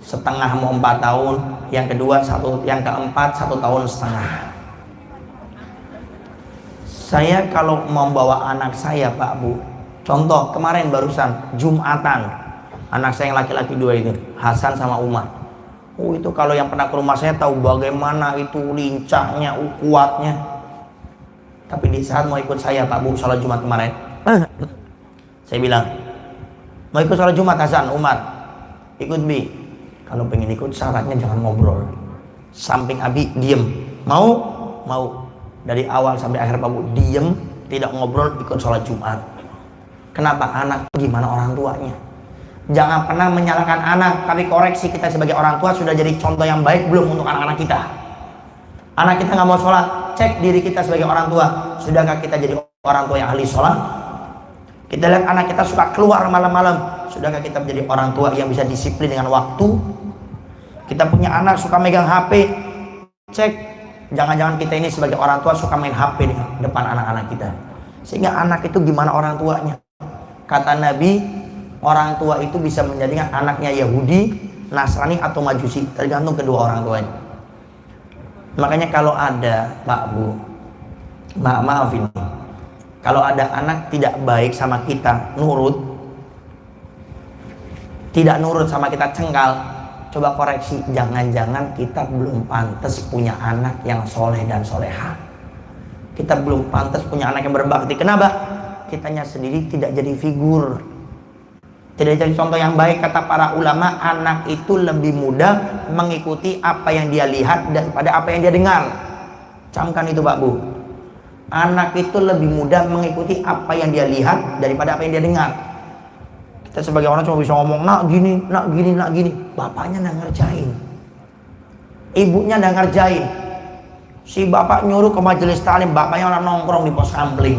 setengah mau 4 tahun, yang kedua yang keempat 1 tahun setengah. Saya kalau membawa anak saya Pak Bu, contoh kemarin barusan Jumatan, anak saya yang laki-laki 2 itu, Hasan sama Umar. Itu kalau yang pernah ke rumah saya tahu bagaimana itu lincahnya, kuatnya. Tapi di saat mau ikut saya Pak Bu sholat Jumat kemarin, saya bilang, mau ikut sholat Jumat Hasan, Umar, ikut Bi. Kalau pengen ikut syaratnya jangan ngobrol. Samping Abi diem. Mau? Mau. Dari awal sampai akhir Pak Bu diem, tidak ngobrol, ikut sholat Jumat. Kenapa? Anak gimana orang tuanya. Jangan pernah menyalahkan anak, tapi koreksi kita sebagai orang tua sudah jadi contoh yang baik belum untuk anak-anak kita. Anak kita nggak mau sholat, cek diri kita sebagai orang tua. Sudahkah kita jadi orang tua yang ahli sholat? Kita lihat anak kita suka keluar malam-malam. Sudahkah kita menjadi orang tua yang bisa disiplin dengan waktu? Kita punya anak suka megang HP, cek. Jangan-jangan kita ini sebagai orang tua suka main HP di depan anak-anak kita. Sehingga anak itu gimana orang tuanya? Kata Nabi, orang tua itu bisa menjadikan anaknya Yahudi, Nasrani atau Majusi, tergantung kedua orang tuanya. Makanya kalau ada Pak Bu, maaf ini, kalau ada anak tidak baik sama kita, tidak nurut sama kita, cengkal, coba koreksi. Jangan-jangan kita belum pantas punya anak yang soleh dan soleha. Kita belum pantas punya anak yang berbakti. Kenapa? Kitanya sendiri tidak jadi figur, tidak jadi contoh yang baik. Kata para ulama, anak itu lebih mudah mengikuti apa yang dia lihat daripada apa yang dia dengar. Camkan itu Pak Bu. Anak itu lebih mudah mengikuti apa yang dia lihat daripada apa yang dia dengar. Kita sebagai orang cuma bisa ngomong, nak gini, nak gini, nak gini. Bapaknya nggak ngerjain, ibunya nggak ngerjain. Si bapak nyuruh ke majelis taklim, bapaknya orang nongkrong di pos kampling.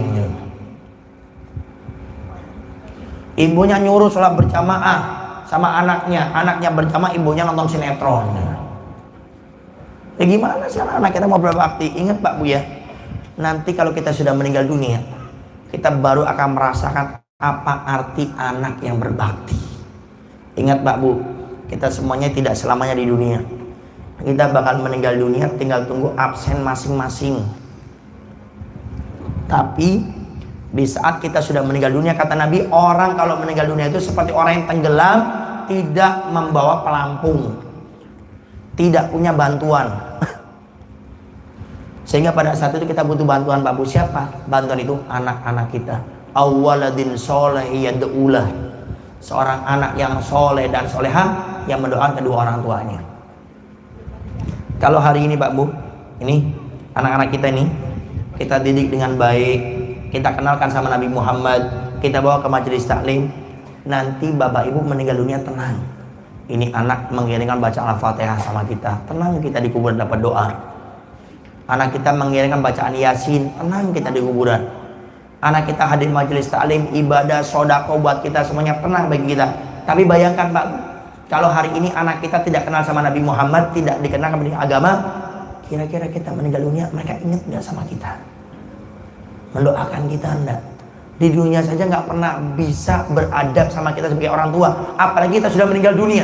Ibunya nyuruh sholat berjamaah sama anaknya, anaknya berjamaah, ibunya nonton sinetron. Ya gimana sih anak kita mau berbakti? Ingat Pak Bu ya, nanti kalau kita sudah meninggal dunia, kita baru akan merasakan apa arti anak yang berbakti. Ingat Pak Bu, Kita semuanya tidak selamanya di dunia. Kita bakal meninggal dunia, tinggal tunggu absen masing-masing. Tapi di saat kita sudah meninggal dunia, kata Nabi, orang kalau meninggal dunia itu seperti orang yang tenggelam, tidak membawa pelampung, tidak punya bantuan. Sehingga pada saat itu kita butuh bantuan Pak Bu. Siapa? Bantuan itu anak-anak kita. Awwaladin soleh yad'ulah, seorang anak yang soleh dan solehah yang mendoakan kedua orang tuanya. Kalau hari ini Pak Bu, ini anak-anak kita ini kita didik dengan baik, kita kenalkan sama Nabi Muhammad, kita bawa ke majelis taklim, nanti bapak ibu meninggal dunia tenang. Ini anak mengiringkan baca Al-Fatihah sama kita, tenang kita di kuburan dapat doa. Anak kita mengiringkan bacaan Yasin, tenang kita di kuburan. Anak kita hadir majelis taklim, ibadah, sedekah buat kita semuanya, tenang bagi kita. Tapi bayangkan Pak, kalau hari ini anak kita tidak kenal sama Nabi Muhammad, tidak dikenal dengan agama, kira-kira kita meninggal dunia, mereka ingat nggak sama kita? Mendoakan kita enggak? Di dunia saja nggak pernah bisa beradab sama kita sebagai orang tua, apalagi kita sudah meninggal dunia.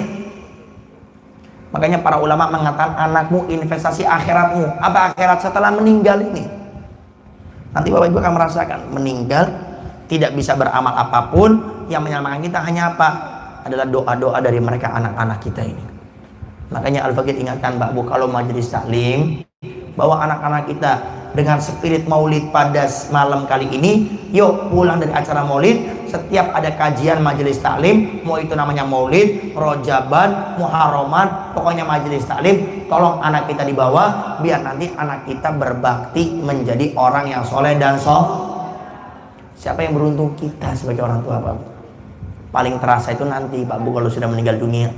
Makanya para ulama mengatakan anakmu investasi akhiratmu. Apa akhirat setelah meninggal ini? Nanti bapak ibu akan merasakan meninggal tidak bisa beramal apapun, yang menyelamatkan kita hanya apa? Adalah doa-doa dari mereka anak-anak kita ini. Makanya Al-Faqih ingatkan Mbak Bu, kalau majelis taklim bawa anak-anak kita dengan spirit maulid pada malam kali ini. Yuk pulang dari acara maulid, setiap ada kajian majelis taklim, mau itu namanya maulid, rojaban, muharraman, pokoknya majelis taklim, tolong anak kita dibawa biar nanti anak kita berbakti menjadi orang yang soleh dan Siapa yang beruntung? Kita sebagai orang tua Pak Bu. Paling terasa itu nanti Pak Bu kalau sudah meninggal dunia.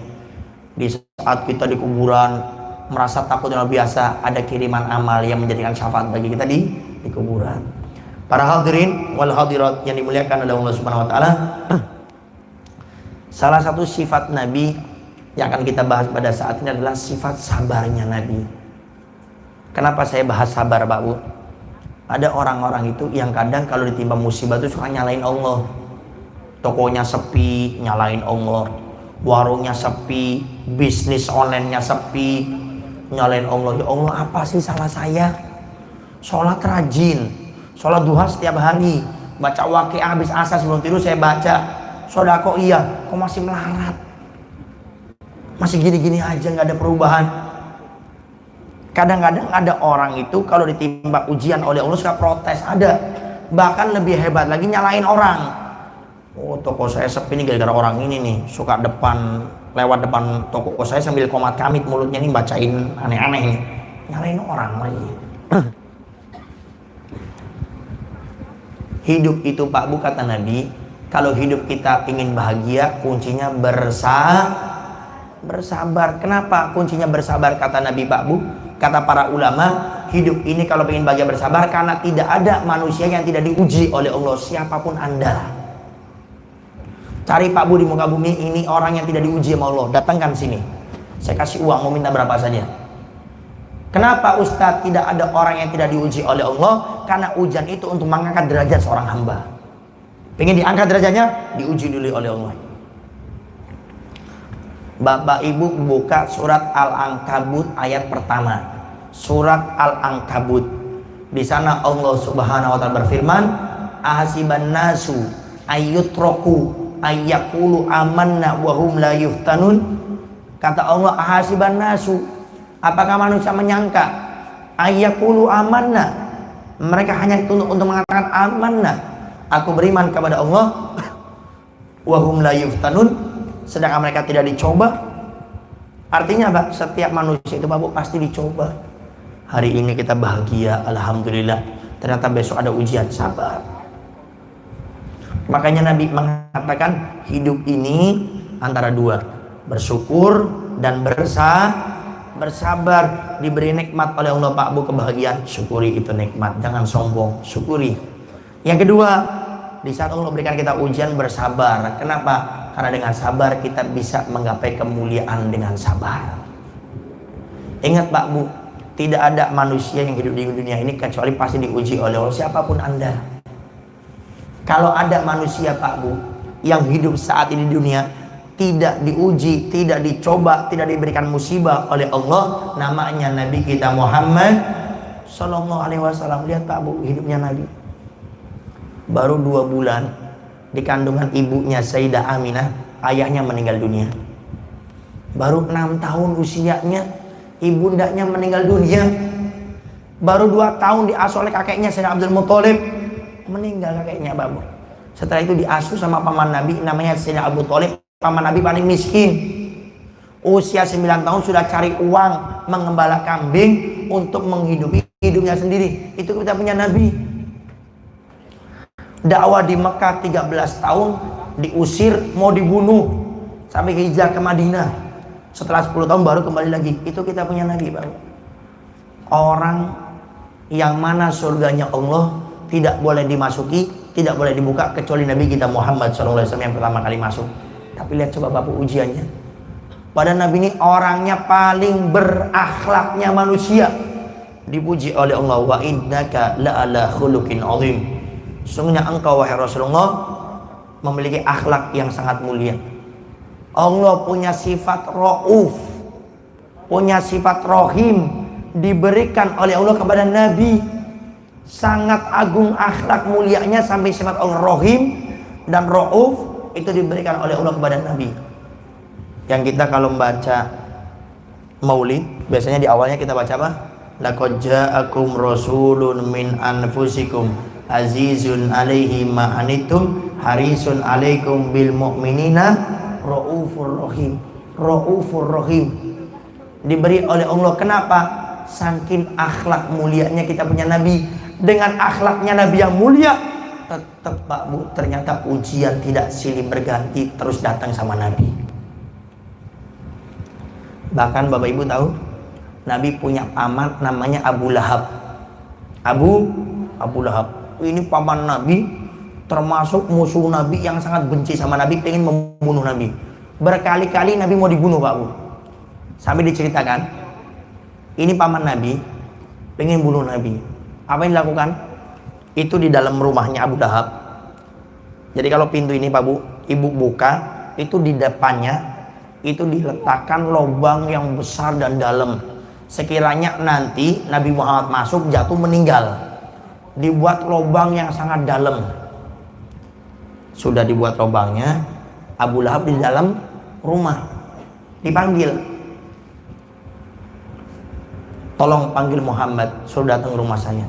Di saat kita di kuburan merasa takut yang luar biasa, ada kiriman amal yang menjadikan syafaat bagi kita di kuburan. Para hadirin wal hadirat yang dimuliakan oleh Allah Subhanahu wa taala. Salah satu sifat Nabi yang akan kita bahas pada saat ini adalah sifat sabarnya Nabi. Kenapa saya bahas sabar Pak Bu? Ada orang-orang itu yang kadang kalau ditimpa musibah itu suka nyalain Allah. Tokonya sepi, nyalain Allah. Warungnya sepi, bisnis online-nya sepi, nyalain Allah. Ya Allah, apa sih salah saya? Sholat rajin, sholat duha setiap hari, baca Waqiah habis asar sebelum tidur saya baca, sedekah iya, kok masih melarat, masih gini-gini aja, nggak ada perubahan. Kadang-kadang ada orang itu kalau ditimpa ujian oleh Allah suka protes, ada bahkan lebih hebat lagi nyalain orang. Oh, toko saya sepi nih gara-gara orang ini nih, suka lewat depan toko saya sambil komat kamit mulutnya nih bacain aneh-aneh nih, nyalain orang lagi. Hidup itu Pak Bu, kata Nabi, kalau hidup kita ingin bahagia kuncinya bersabar. Kenapa kuncinya bersabar kata Nabi Pak Bu? Kata para ulama, hidup ini kalau ingin bahagia bersabar karena tidak ada manusia yang tidak diuji oleh Allah, siapapun Anda. Cari Pak Bu di muka bumi ini orang yang tidak diuji sama Allah, datangkan sini, saya kasih uang, mau minta berapa saja. Kenapa Ustadz tidak ada orang yang tidak diuji oleh Allah? Karena ujian itu untuk mengangkat derajat seorang hamba. Pengen diangkat derajatnya, diuji dulu oleh Allah. Bapak Ibu buka surat Al-Ankabut ayat pertama. Surat Al-Ankabut. Di sana Allah Subhanahu wa taala berfirman, ahasiban nasu ayyutraku ayyakulu amanna wa hum la yuftanun. Kata Allah, ahasiban nasu, apakah manusia menyangka ayyakulu amanna, mereka hanya dituntut untuk mengatakan amanna, aku beriman kepada Allah, wa hum la yuftanun, sedangkan mereka tidak dicoba. Artinya apa? Setiap manusia itu Bapak pasti dicoba. Hari ini kita bahagia, alhamdulillah, ternyata besok ada ujian, sabar. Makanya Nabi mengatakan hidup ini antara dua, bersyukur dan bersabar. Diberi nikmat oleh Allah Pak Bu kebahagiaan, syukuri itu nikmat, jangan sombong, syukuri. Yang kedua, di saat Allah berikan kita ujian, bersabar. Kenapa? Karena dengan sabar kita bisa menggapai kemuliaan dengan sabar. Ingat Pak Bu, tidak ada manusia yang hidup di dunia ini kecuali pasti diuji oleh Allah, siapapun Anda. Kalau ada manusia Pak Bu yang hidup saat ini di dunia tidak diuji, tidak dicoba, tidak diberikan musibah oleh Allah, namanya Nabi kita Muhammad Sallallahu Alaihi Wasallam. Lihat Pak Bu, hidupnya Nabi baru 2 bulan di kandungan ibunya Sayyidah Aminah, ayahnya meninggal dunia. Baru 6 tahun usianya, ibundanya meninggal dunia. Baru 2 tahun diasuh oleh kakeknya Sayyidina Abdul Muthalib, meninggal kakeknya Pak Bu. Setelah itu diasuh sama paman Nabi namanya Sayyidina Abu Thalib. Paman Nabi paling miskin, usia 9 tahun sudah cari uang mengembala kambing untuk menghidupi hidupnya sendiri. Itu kita punya Nabi. Dakwah di Mekah 13 tahun, diusir, mau dibunuh, sampai hijrah ke Madinah. Setelah 10 tahun baru kembali lagi. Itu kita punya Nabi Pak. Orang yang mana surganya Allah tidak boleh dimasuki, tidak boleh dibuka kecuali Nabi kita Muhammad SAW yang pertama kali masuk. Tapi lihat coba Bapak ujiannya. Pada Nabi ini orangnya paling berakhlaknya manusia. Dipuji oleh Allah, wa innaka la'ala khuluqin azim. Sungguhnya engkau wahai Rasulullah memiliki akhlak yang sangat mulia. Allah punya sifat Rauf, punya sifat Rahim, diberikan oleh Allah kepada Nabi. Sangat agung akhlak mulianya sampai sifat Allah Rahim dan Rauf itu diberikan oleh Allah kepada Nabi. Yang kita kalau membaca Maulid biasanya di awalnya kita baca apa? Laqad ja'akum rasulun min anfusikum azizun 'alaihi ma anittum harisun 'alaikum bil mu'minina raufur rahim. Raufur rahim diberi oleh Allah. Kenapa? Saking akhlak mulianya kita punya Nabi. Dengan akhlaknya Nabi yang mulia, tetap Pak Bu, ternyata ujian tidak silih berganti terus datang sama Nabi. Bahkan Bapak Ibu tahu, Nabi punya paman namanya Abu Lahab. Abu Lahab ini paman Nabi, termasuk musuh Nabi yang sangat benci sama Nabi, pengen membunuh Nabi. Berkali-kali Nabi mau dibunuh Pak Bu. Sampai diceritakan, ini paman Nabi pengen bunuh Nabi. Apa yang dilakukan? Itu di dalam rumahnya Abu Lahab. Jadi kalau pintu ini Pak Bu, ibu buka, itu di depannya itu diletakkan lubang yang besar dan dalam. Sekiranya nanti Nabi Muhammad masuk jatuh meninggal, dibuat lubang yang sangat dalam. Sudah dibuat lubangnya, Abu Lahab di dalam rumah dipanggil, tolong panggil Muhammad, suruh datang ke rumah saya.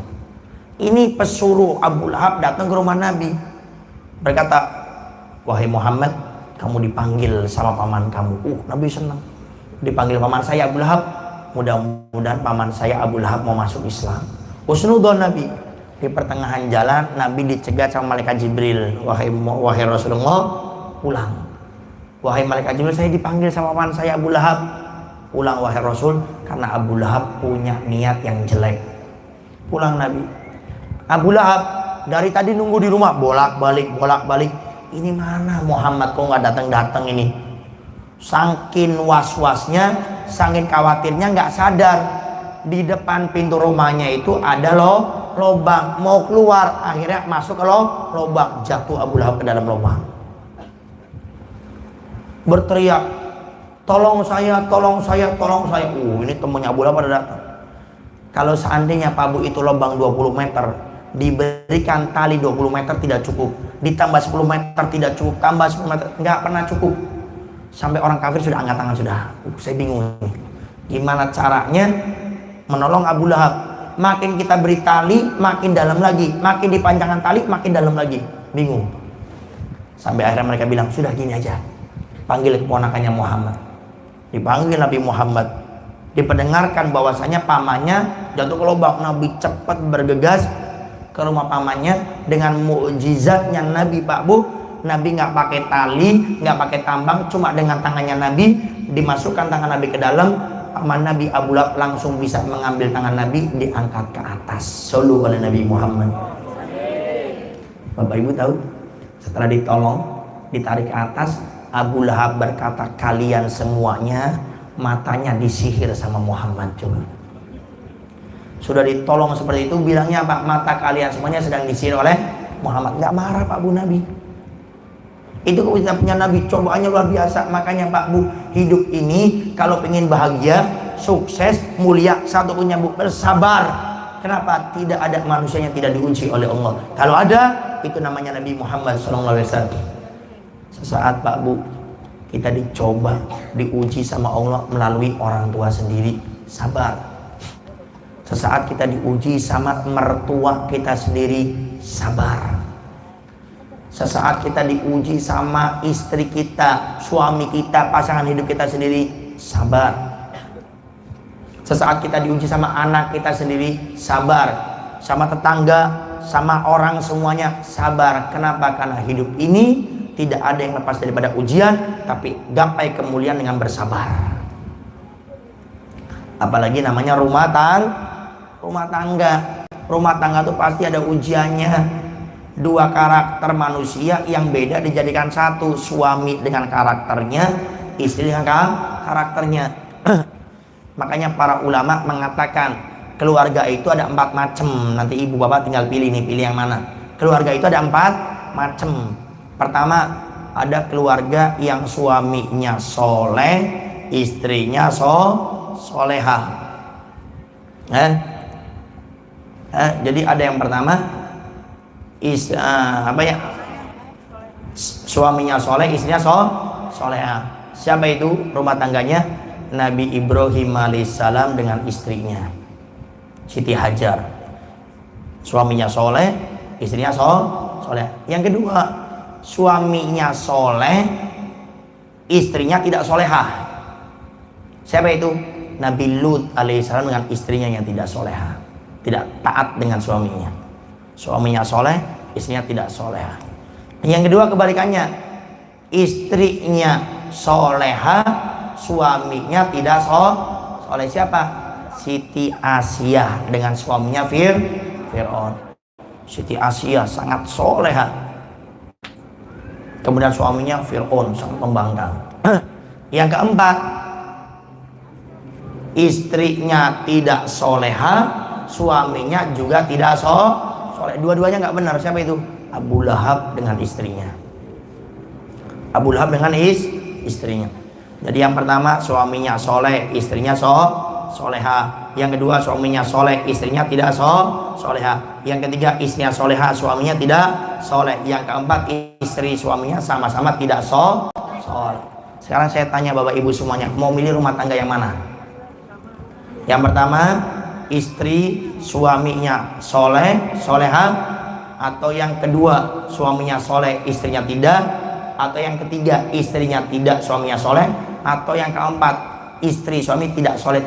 Ini pesuruh Abu Lahab datang ke rumah Nabi, berkata, wahai Muhammad, kamu dipanggil sama paman kamu. Nabi senang, dipanggil paman saya Abu Lahab, mudah-mudahan paman saya Abu Lahab mau masuk Islam. Husnudon Nabi. Di pertengahan jalan Nabi dicegat sama malaikat Jibril, wahai Rasulullah, pulang. Wahai malaikat Jibril, saya dipanggil sama paman saya Abu Lahab. Pulang wahai Rasul, karena Abu Lahab punya niat yang jelek. Pulang Nabi. Abu Lahab dari tadi nunggu di rumah, bolak-balik. Ini mana Muhammad kok nggak datang ini? Saking was-wasnya, saking khawatirnya, nggak sadar di depan pintu rumahnya itu ada lubang. Mau keluar, akhirnya masuk ke lubang. Jatuh Abu Lahab ke dalam lubang. Berteriak, tolong saya. Ini temannya Abu Lahab pada datang. Kalau seandainya Pak Bu itu lubang 20 meter, diberikan tali 20 meter tidak cukup, ditambah 10 meter tidak cukup, tambah 10 meter nggak pernah cukup. Sampai orang kafir sudah angkat tangan sudah. Saya bingung nih, gimana caranya menolong Abu Lahab. Makin kita beri tali makin dalam lagi, makin dipanjangkan tali makin dalam lagi, bingung. Sampai akhirnya mereka bilang, sudah gini aja, panggil keponakannya Muhammad. Dipanggil Nabi Muhammad, diperdengarkan bahwasanya pamannya jatuh ke lubang. Nabi cepat bergegas ke rumah pamannya. Dengan mukjizatnya Nabi Pak Bu, Nabi nggak pakai tali, nggak pakai tambang, cuma dengan tangannya Nabi, dimasukkan tangan Nabi ke dalam, paman Nabi Abu Lahab langsung bisa mengambil tangan Nabi, diangkat ke atas. Sallu ala Nabi Muhammad. Bapak Ibu tahu, setelah ditolong, ditarik ke atas, Abu Lahab berkata, kalian semuanya matanya disihir sama Muhammad. Coba, sudah ditolong seperti itu, bilangnya apa? Mata kalian semuanya sedang disihir oleh Muhammad. Nggak marah Pak Bu Nabi, Itu kita punya Nabi, cobaannya luar biasa. Makanya Pak Bu, hidup ini kalau pengen bahagia, sukses, mulia, satu punya Bu, bersabar. Kenapa? Tidak ada manusia yang tidak diuji oleh Allah. Kalau ada, itu namanya Nabi Muhammad SAW. Sesaat Pak Bu, kita dicoba, diuji sama Allah melalui orang tua sendiri, sabar. Sesaat kita diuji sama mertua kita sendiri, sabar. Sesaat kita diuji sama istri kita, suami kita, pasangan hidup kita sendiri, sabar. Sesaat kita diuji sama anak kita sendiri, sabar. Sama tetangga, sama orang semuanya, sabar. Kenapa? Karena hidup ini tidak ada yang lepas daripada ujian, tapi gapai kemuliaan dengan bersabar. Apalagi namanya rumah tangga. Rumah tangga itu pasti ada ujiannya. Dua karakter manusia yang beda dijadikan satu, suami dengan karakternya, istri dengan karakternya. Makanya para ulama mengatakan keluarga itu ada 4 macam. Nanti ibu bapak tinggal pilih nih, pilih yang mana. Keluarga itu ada 4 macam. Pertama, ada keluarga yang suaminya soleh, istrinya solehah. Jadi ada yang pertama, suaminya soleh, istrinya solehah. Siapa itu rumah tangganya? Nabi Ibrahim alaihissalam dengan istrinya Siti Hajar. Suaminya soleh, istrinya soleh. Yang kedua, suaminya soleh, istrinya tidak solehah. Siapa itu? Nabi Lut alaihissalam dengan istrinya yang tidak solehah, tidak taat dengan suaminya. Suaminya soleh, istrinya tidak solehah. Yang kedua kebalikannya, istrinya solehah, suaminya tidak soleh. Siapa? Siti Asiyah dengan suaminya Fir'aun. Siti Asiyah sangat solehah, kemudian suaminya Fir'aun sangat pembangkang. Yang keempat, istrinya tidak solehah, suaminya juga tidak soleh. Dua-duanya nggak benar. Siapa itu? Abu Lahab dengan istrinya. Abu Lahab dengan istrinya. Jadi yang pertama, suaminya soleh, istrinya solehah. Yang kedua, suaminya soleh, istrinya tidak solehah. Yang ketiga, istrinya solehah, suaminya tidak soleh. Yang keempat, istri suaminya sama-sama tidak soleh. Sekarang saya tanya bapak ibu semuanya, mau milih rumah tangga yang mana? Yang pertama, istri suaminya solehah, atau yang kedua suaminya soleh, istrinya tidak, atau yang ketiga istrinya tidak, suaminya soleh, atau yang keempat istri suami tidak soleh.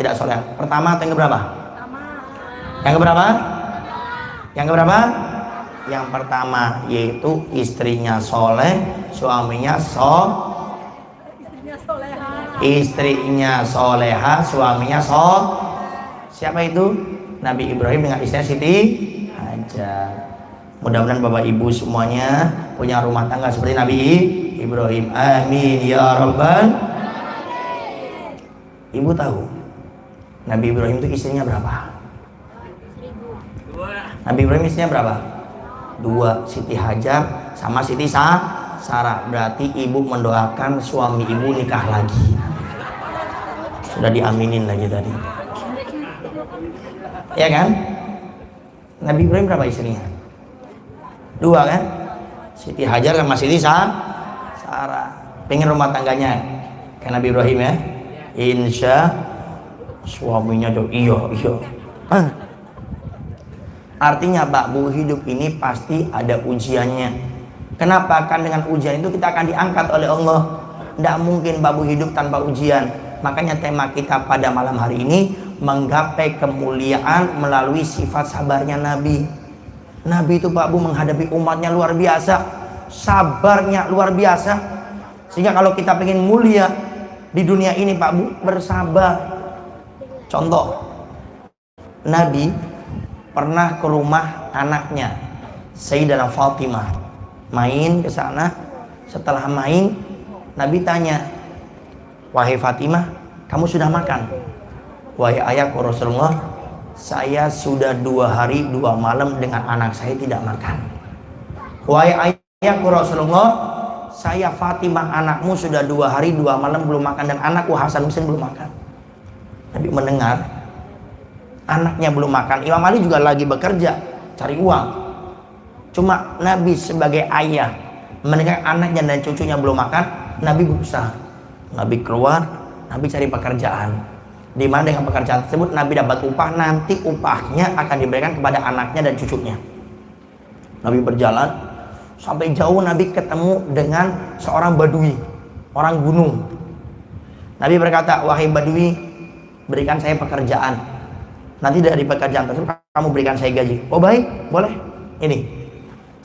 Pertama atau yang keberapa? Yang keberapa? Yang keberapa? Yang pertama, yaitu istrinya soleh, suaminya istrinya soleha, suaminya Siapa itu? Nabi Ibrahim dengan istrinya Siti Hajar. Mudah-mudahan bapak ibu semuanya punya rumah tangga seperti Nabi Ibrahim. Amin ya rabbal. Ibu tahu Nabi Ibrahim itu istrinya berapa? Nabi Ibrahim istrinya berapa? 2, Siti Hajar sama Siti Sarah. Berarti ibu mendoakan suami ibu nikah lagi. Sudah diaminin lagi tadi. Ya kan? Nabi Ibrahim berapa istrinya? 2 kan? Siti Hajar sama Siti Sarah. Pengen rumah tangganya kayak Nabi Ibrahim ya? Insya suaminya jauh. Iya. Artinya Pak Bu, hidup ini pasti ada ujiannya. Kenapa? Kan dengan ujian itu kita akan diangkat oleh Allah. Tidak mungkin Pak Bu hidup tanpa ujian. Makanya tema kita pada malam hari ini, menggapai kemuliaan melalui sifat sabarnya Nabi. Nabi itu Pak Bu menghadapi umatnya luar biasa, sabarnya luar biasa. Sehingga kalau kita pengen mulia di dunia ini Pak Bu, bersabar. Contoh, Nabi pernah ke rumah anaknya Sayyidah Fatimah, main ke sana. Setelah main, Nabi tanya, "Wahai Fatimah, kamu sudah makan?" "Wahai ayahku Rasulullah, saya sudah 2 hari 2 malam dengan anak saya tidak makan." "Wahai ayahku Rasulullah, saya Fatimah anakmu sudah 2 hari 2 malam belum makan, dan anakku Hasan Husain belum makan. Nabi mendengar anaknya belum makan. Imam Ali juga lagi bekerja cari uang. Cuma Nabi sebagai ayah mendengar anaknya dan cucunya belum makan, Nabi berusaha. Nabi keluar, Nabi cari pekerjaan. Di mana dengan pekerjaan tersebut Nabi dapat upah, nanti upahnya akan diberikan kepada anaknya dan cucunya. Nabi berjalan sampai jauh, Nabi ketemu dengan seorang Badui, orang gunung. Nabi berkata, wahai Badui, berikan saya pekerjaan. Nanti dari pekerjaan tersebut kamu berikan saya gaji. Oh baik, boleh. Ini,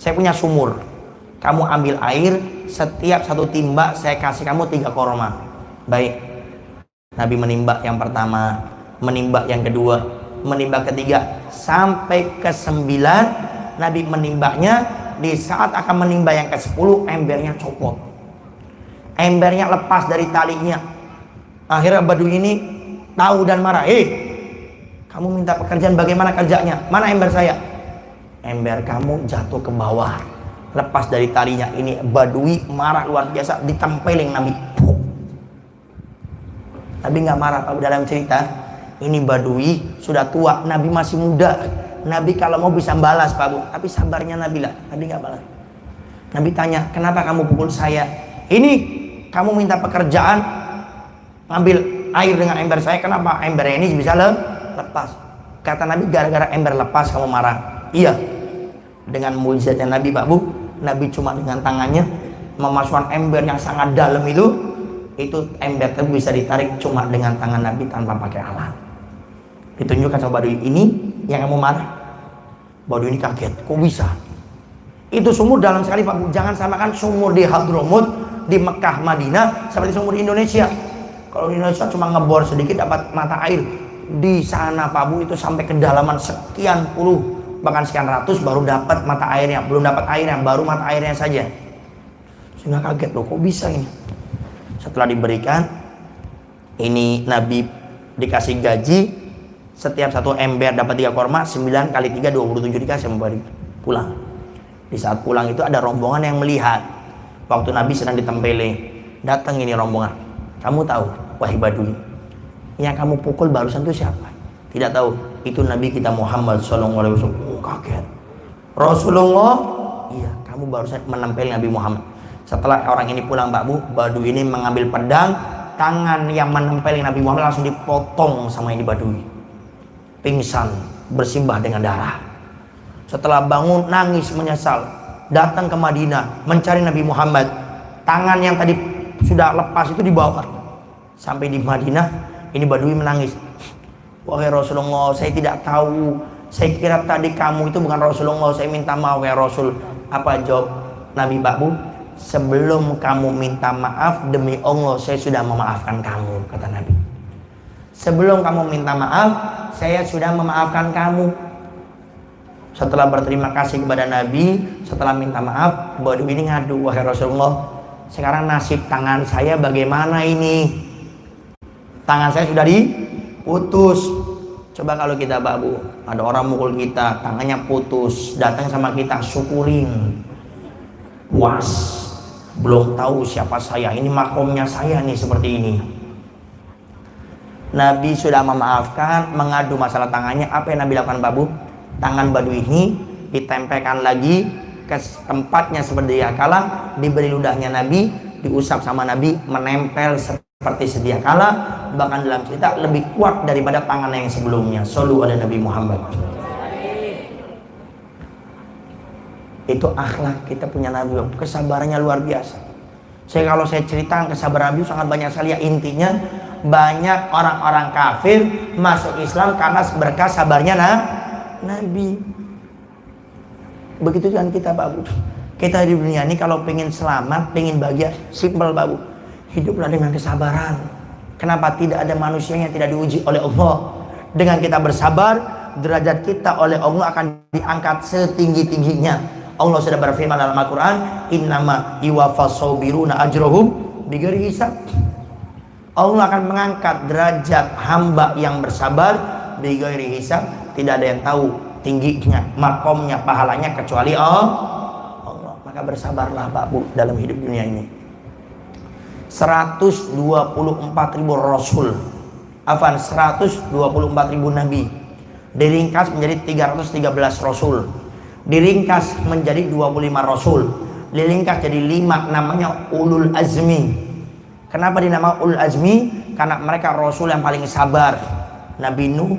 saya punya sumur. Kamu ambil air, setiap 1 timba saya kasih kamu 3 korma. Baik. Nabi menimba yang pertama, menimba yang kedua, menimba ketiga, sampai ke-9 Nabi menimbanya. Di saat akan menimba yang ke-10, embernya copot, embernya lepas dari talinya. Akhirnya Badui ini tahu dan marah. Kamu minta pekerjaan, bagaimana kerjanya? Mana ember saya? Ember kamu jatuh ke bawah, lepas dari talinya. Ini Badui marah luar biasa, ditempelin Nabi. Nabi nggak marah. Dalam cerita ini Badui sudah tua, Nabi masih muda. Nabi kalau mau bisa balas Pak Bu, tapi sabarnya Nabi lah. Nabi nggak balas. Nabi tanya, kenapa kamu pukul saya? Ini kamu minta pekerjaan, ambil air dengan ember saya, kenapa embernya ini bisa lepas? Kata Nabi, gara-gara ember lepas kamu marah. Iya. Dengan mujizatnya Nabi Pak Bu, Nabi cuma dengan tangannya memasukkan ember yang sangat dalam itu ember itu bisa ditarik cuma dengan tangan Nabi tanpa pakai alat. Ditunjukkan sama Badui, ini yang kamu marah. Badui ini kaget, kok bisa? Itu sumur dalam sekali Pak Bu. Jangan samakan sumur di Hadramut, di Mekah, Madinah seperti sumur di Indonesia. Kalau di Indonesia cuma ngebor sedikit dapat mata air. Di sana Pak Bu itu sampai kedalaman sekian puluh, bahkan sekian ratus baru dapat mata airnya. Belum dapat airnya, baru mata airnya saja. Sehingga kaget, loh kok bisa ini? Setelah diberikan, ini Nabi dikasih gaji. Setiap 1 ember dapat 3 korma, 9 kali 3 27 dikasih sama Badui. Pulang. Di saat pulang itu ada rombongan yang melihat waktu Nabi sedang ditempeli. Datang ini rombongan. Kamu tahu, wahai Badui, yang kamu pukul barusan itu siapa? Tidak tahu. Itu Nabi kita Muhammad SAW. Kaget. Rasulullah? Iya, kamu barusan menempel Nabi Muhammad. Setelah orang ini pulang Pak Bu, Badui ini mengambil pedang, tangan yang menempel Nabi Muhammad langsung dipotong sama ini Badui. Pingsan, bersimbah dengan darah. Setelah bangun nangis menyesal, datang ke Madinah mencari Nabi Muhammad. Tangan yang tadi sudah lepas itu dibawa. Sampai di Madinah, ini Badui menangis. Wahai Rasulullah, saya tidak tahu. Saya kira tadi kamu itu bukan Rasulullah. Saya minta maaf ya Rasul. Apa jawab Nabi Pak Bu? Sebelum kamu minta maaf, demi Allah saya sudah memaafkan kamu, kata Nabi. Sebelum kamu minta maaf, saya sudah memaafkan kamu. Setelah berterima kasih kepada Nabi, setelah minta maaf, Badui ini ngadu, wahai Rasulullah, sekarang nasib tangan saya bagaimana ini? Tangan saya sudah diputus. Coba kalau kita Pak Bu, ada orang mukul kita, tangannya putus, datang sama kita, syukurin. Puas, belum tahu siapa saya, ini makomnya saya nih seperti ini. Nabi sudah memaafkan, mengadu masalah tangannya. Apa yang Nabi lakukan Pak Bu? Tangan Badui ini ditempelkan lagi ke tempatnya seperti dia kala, diberi ludahnya Nabi, diusap sama Nabi, menempel seperti sedia kala, bahkan dalam cerita lebih kuat daripada tangan yang sebelumnya. Shallu ala Nabi Muhammad. Itu akhlak kita punya Nabi, kesabarannya luar biasa. Kalau saya ceritakan kesabaran Nabi sangat banyak sekali ya. Intinya banyak orang-orang kafir masuk Islam karena berkah sabarnya Nabi. Begitu kan kita Pak Bu. Kita di dunia ini kalau pengen selamat, pengen bahagia, simpel Pak Bu. Hiduplah dengan kesabaran. Kenapa? Tidak ada manusia yang tidak diuji oleh Allah. Dengan kita bersabar, derajat kita oleh Allah akan diangkat setinggi-tingginya. Allah sudah berfirman dalam Al-Quran, innama yuwaffas sabiruna ajrohum bighairi hisab. Allah akan mengangkat derajat hamba yang bersabar bighairi hisab. Tidak ada yang tahu tingginya, makomnya, pahalanya kecuali Allah. maka bersabarlah Pak Bu dalam hidup dunia ini. 124.000 rasul, 124.000 nabi diringkas menjadi 313 rasul, diringkas menjadi 25 rasul, diringkas jadi 5, namanya ulul azmi. Kenapa dinamakan ulul azmi? Karena mereka rasul yang paling sabar. Nabi Nuh,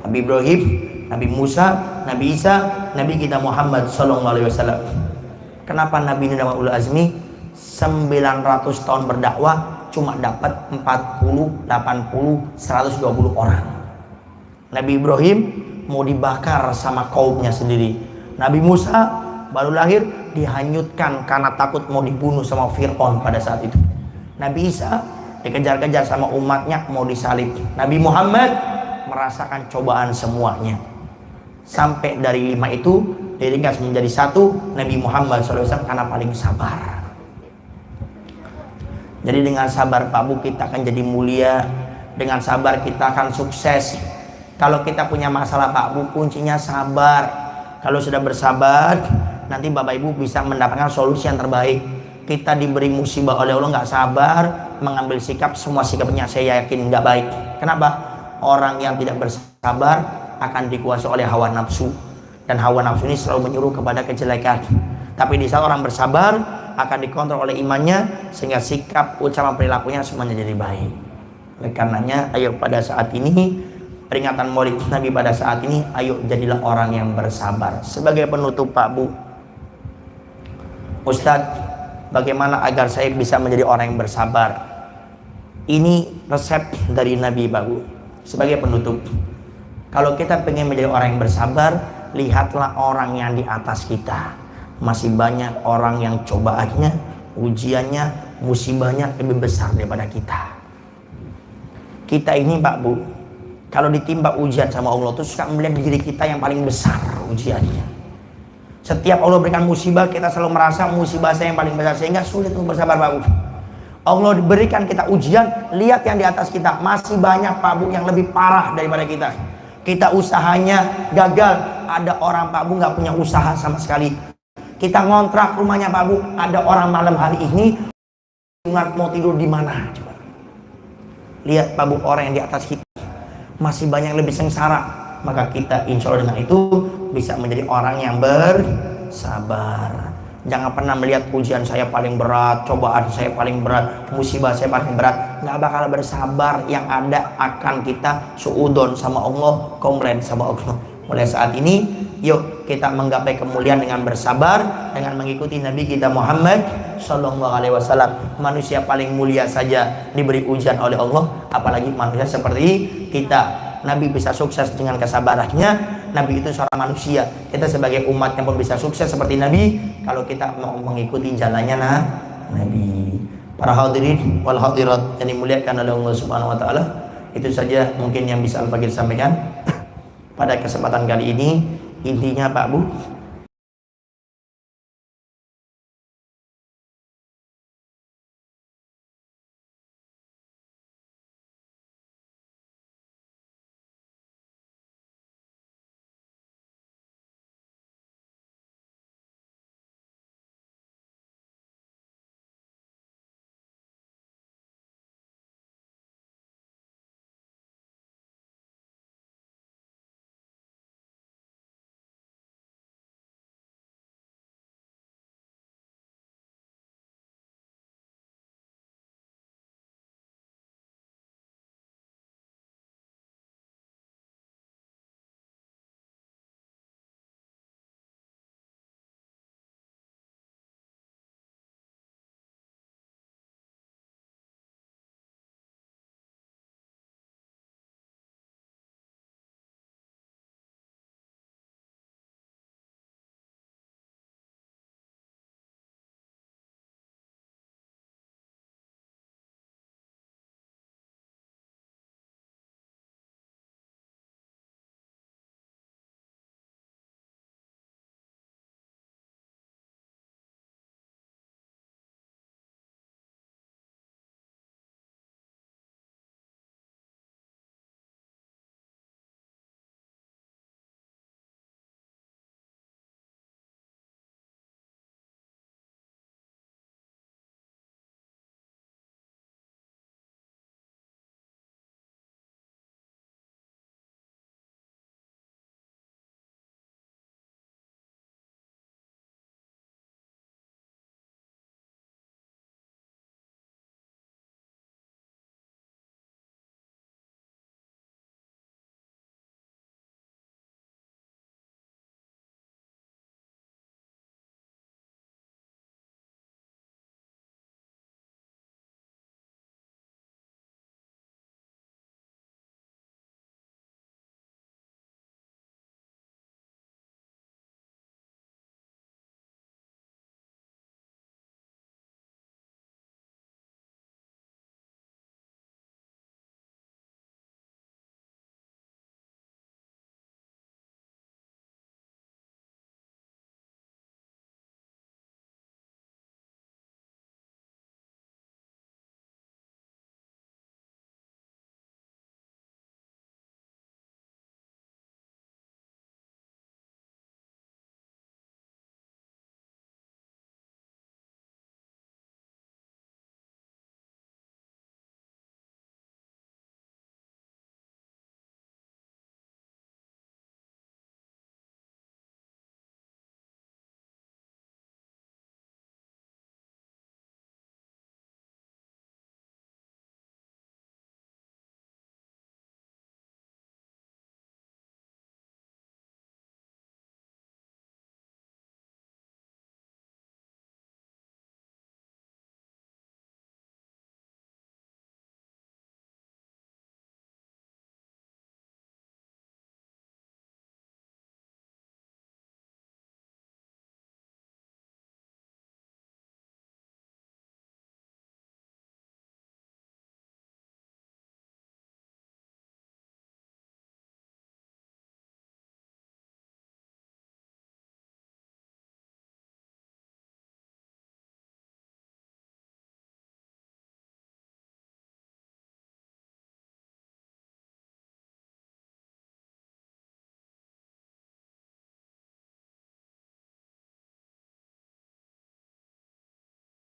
Nabi Ibrahim, Nabi Musa, Nabi Isa, Nabi kita Muhammad SAW. Kenapa Nabi ini nama ulul azmi? 900 tahun berdakwah cuma dapat 40, 80, 120 orang. Nabi Ibrahim mau dibakar sama kaumnya sendiri. Nabi Musa baru lahir dihanyutkan karena takut mau dibunuh sama Fir'aun pada saat itu. Nabi Isa dikejar-kejar sama umatnya mau disalib. Nabi Muhammad merasakan cobaan semuanya. Sampai dari 5 itu diringkas menjadi 1, Nabi Muhammad SAW karena paling sabar. Jadi dengan sabar Pak Bu kita akan jadi mulia. Dengan sabar kita akan sukses. Kalau kita punya masalah Pak Bu, kuncinya sabar. Kalau sudah bersabar, nanti Bapak Ibu bisa mendapatkan solusi yang terbaik. Kita diberi musibah oleh Allah, nggak sabar mengambil sikap, semua sikapnya saya yakin nggak baik. Kenapa? Orang yang tidak bersabar akan dikuasai oleh hawa nafsu, dan hawa nafsu ini selalu menyuruh kepada kejelekan. Tapi di saat orang bersabar akan dikontrol oleh imannya, sehingga sikap, ucapan, perilakunya semuanya jadi baik. Oleh karenanya, ayo pada saat ini peringatan Maulid Nabi pada saat ini, ayo jadilah orang yang bersabar. Sebagai penutup Pak Bu, Ustadz, bagaimana agar saya bisa menjadi orang yang bersabar? Ini resep dari Nabi Pak Bu. Sebagai penutup, kalau kita pengen menjadi orang yang bersabar, lihatlah orang yang di atas kita. Masih banyak orang yang cobaannya, ujiannya, musibahnya lebih besar daripada kita. Kita ini Pak Bu, kalau ditimpa ujian sama Allah tuh suka melihat diri kita yang paling besar ujiannya. Setiap Allah berikan musibah, kita selalu merasa musibah saya yang paling besar, sehingga sulit untuk bersabar Pak Bu. Allah berikan kita ujian, lihat yang di atas kita, masih banyak Pak Bu yang lebih parah daripada kita. Kita usahanya gagal, ada orang Pak Bu nggak punya usaha sama sekali. Kita ngontrak rumahnya Pak Bu, ada orang malam hari ini mau tidur di mana? Coba lihat Pak Bu, orang yang di atas kita masih banyak lebih sengsara. Maka kita insya Allah dengan itu bisa menjadi orang yang bersabar. Jangan pernah melihat ujian saya paling berat, cobaan saya paling berat, musibah saya paling berat. Nggak bakal bersabar. Yang ada akan kita suudon sama Allah, komplain sama Allah. Mulai saat ini, yuk kita menggapai kemuliaan dengan bersabar, dengan mengikuti Nabi kita Muhammad SAW. Manusia paling mulia saja diberi ujian oleh Allah, apalagi manusia seperti kita. Nabi bisa sukses dengan kesabarannya. Nabi itu seorang manusia. Kita sebagai umatnya pun bisa sukses seperti Nabi kalau kita mau mengikuti jalannya Nabi. Para hadirin wal hadirat yang dimuliakan oleh Allah Subhanahu wa taala, itu saja mungkin yang bisa Al-Fakir sampaikan pada kesempatan kali ini. Intinya Pak Bu,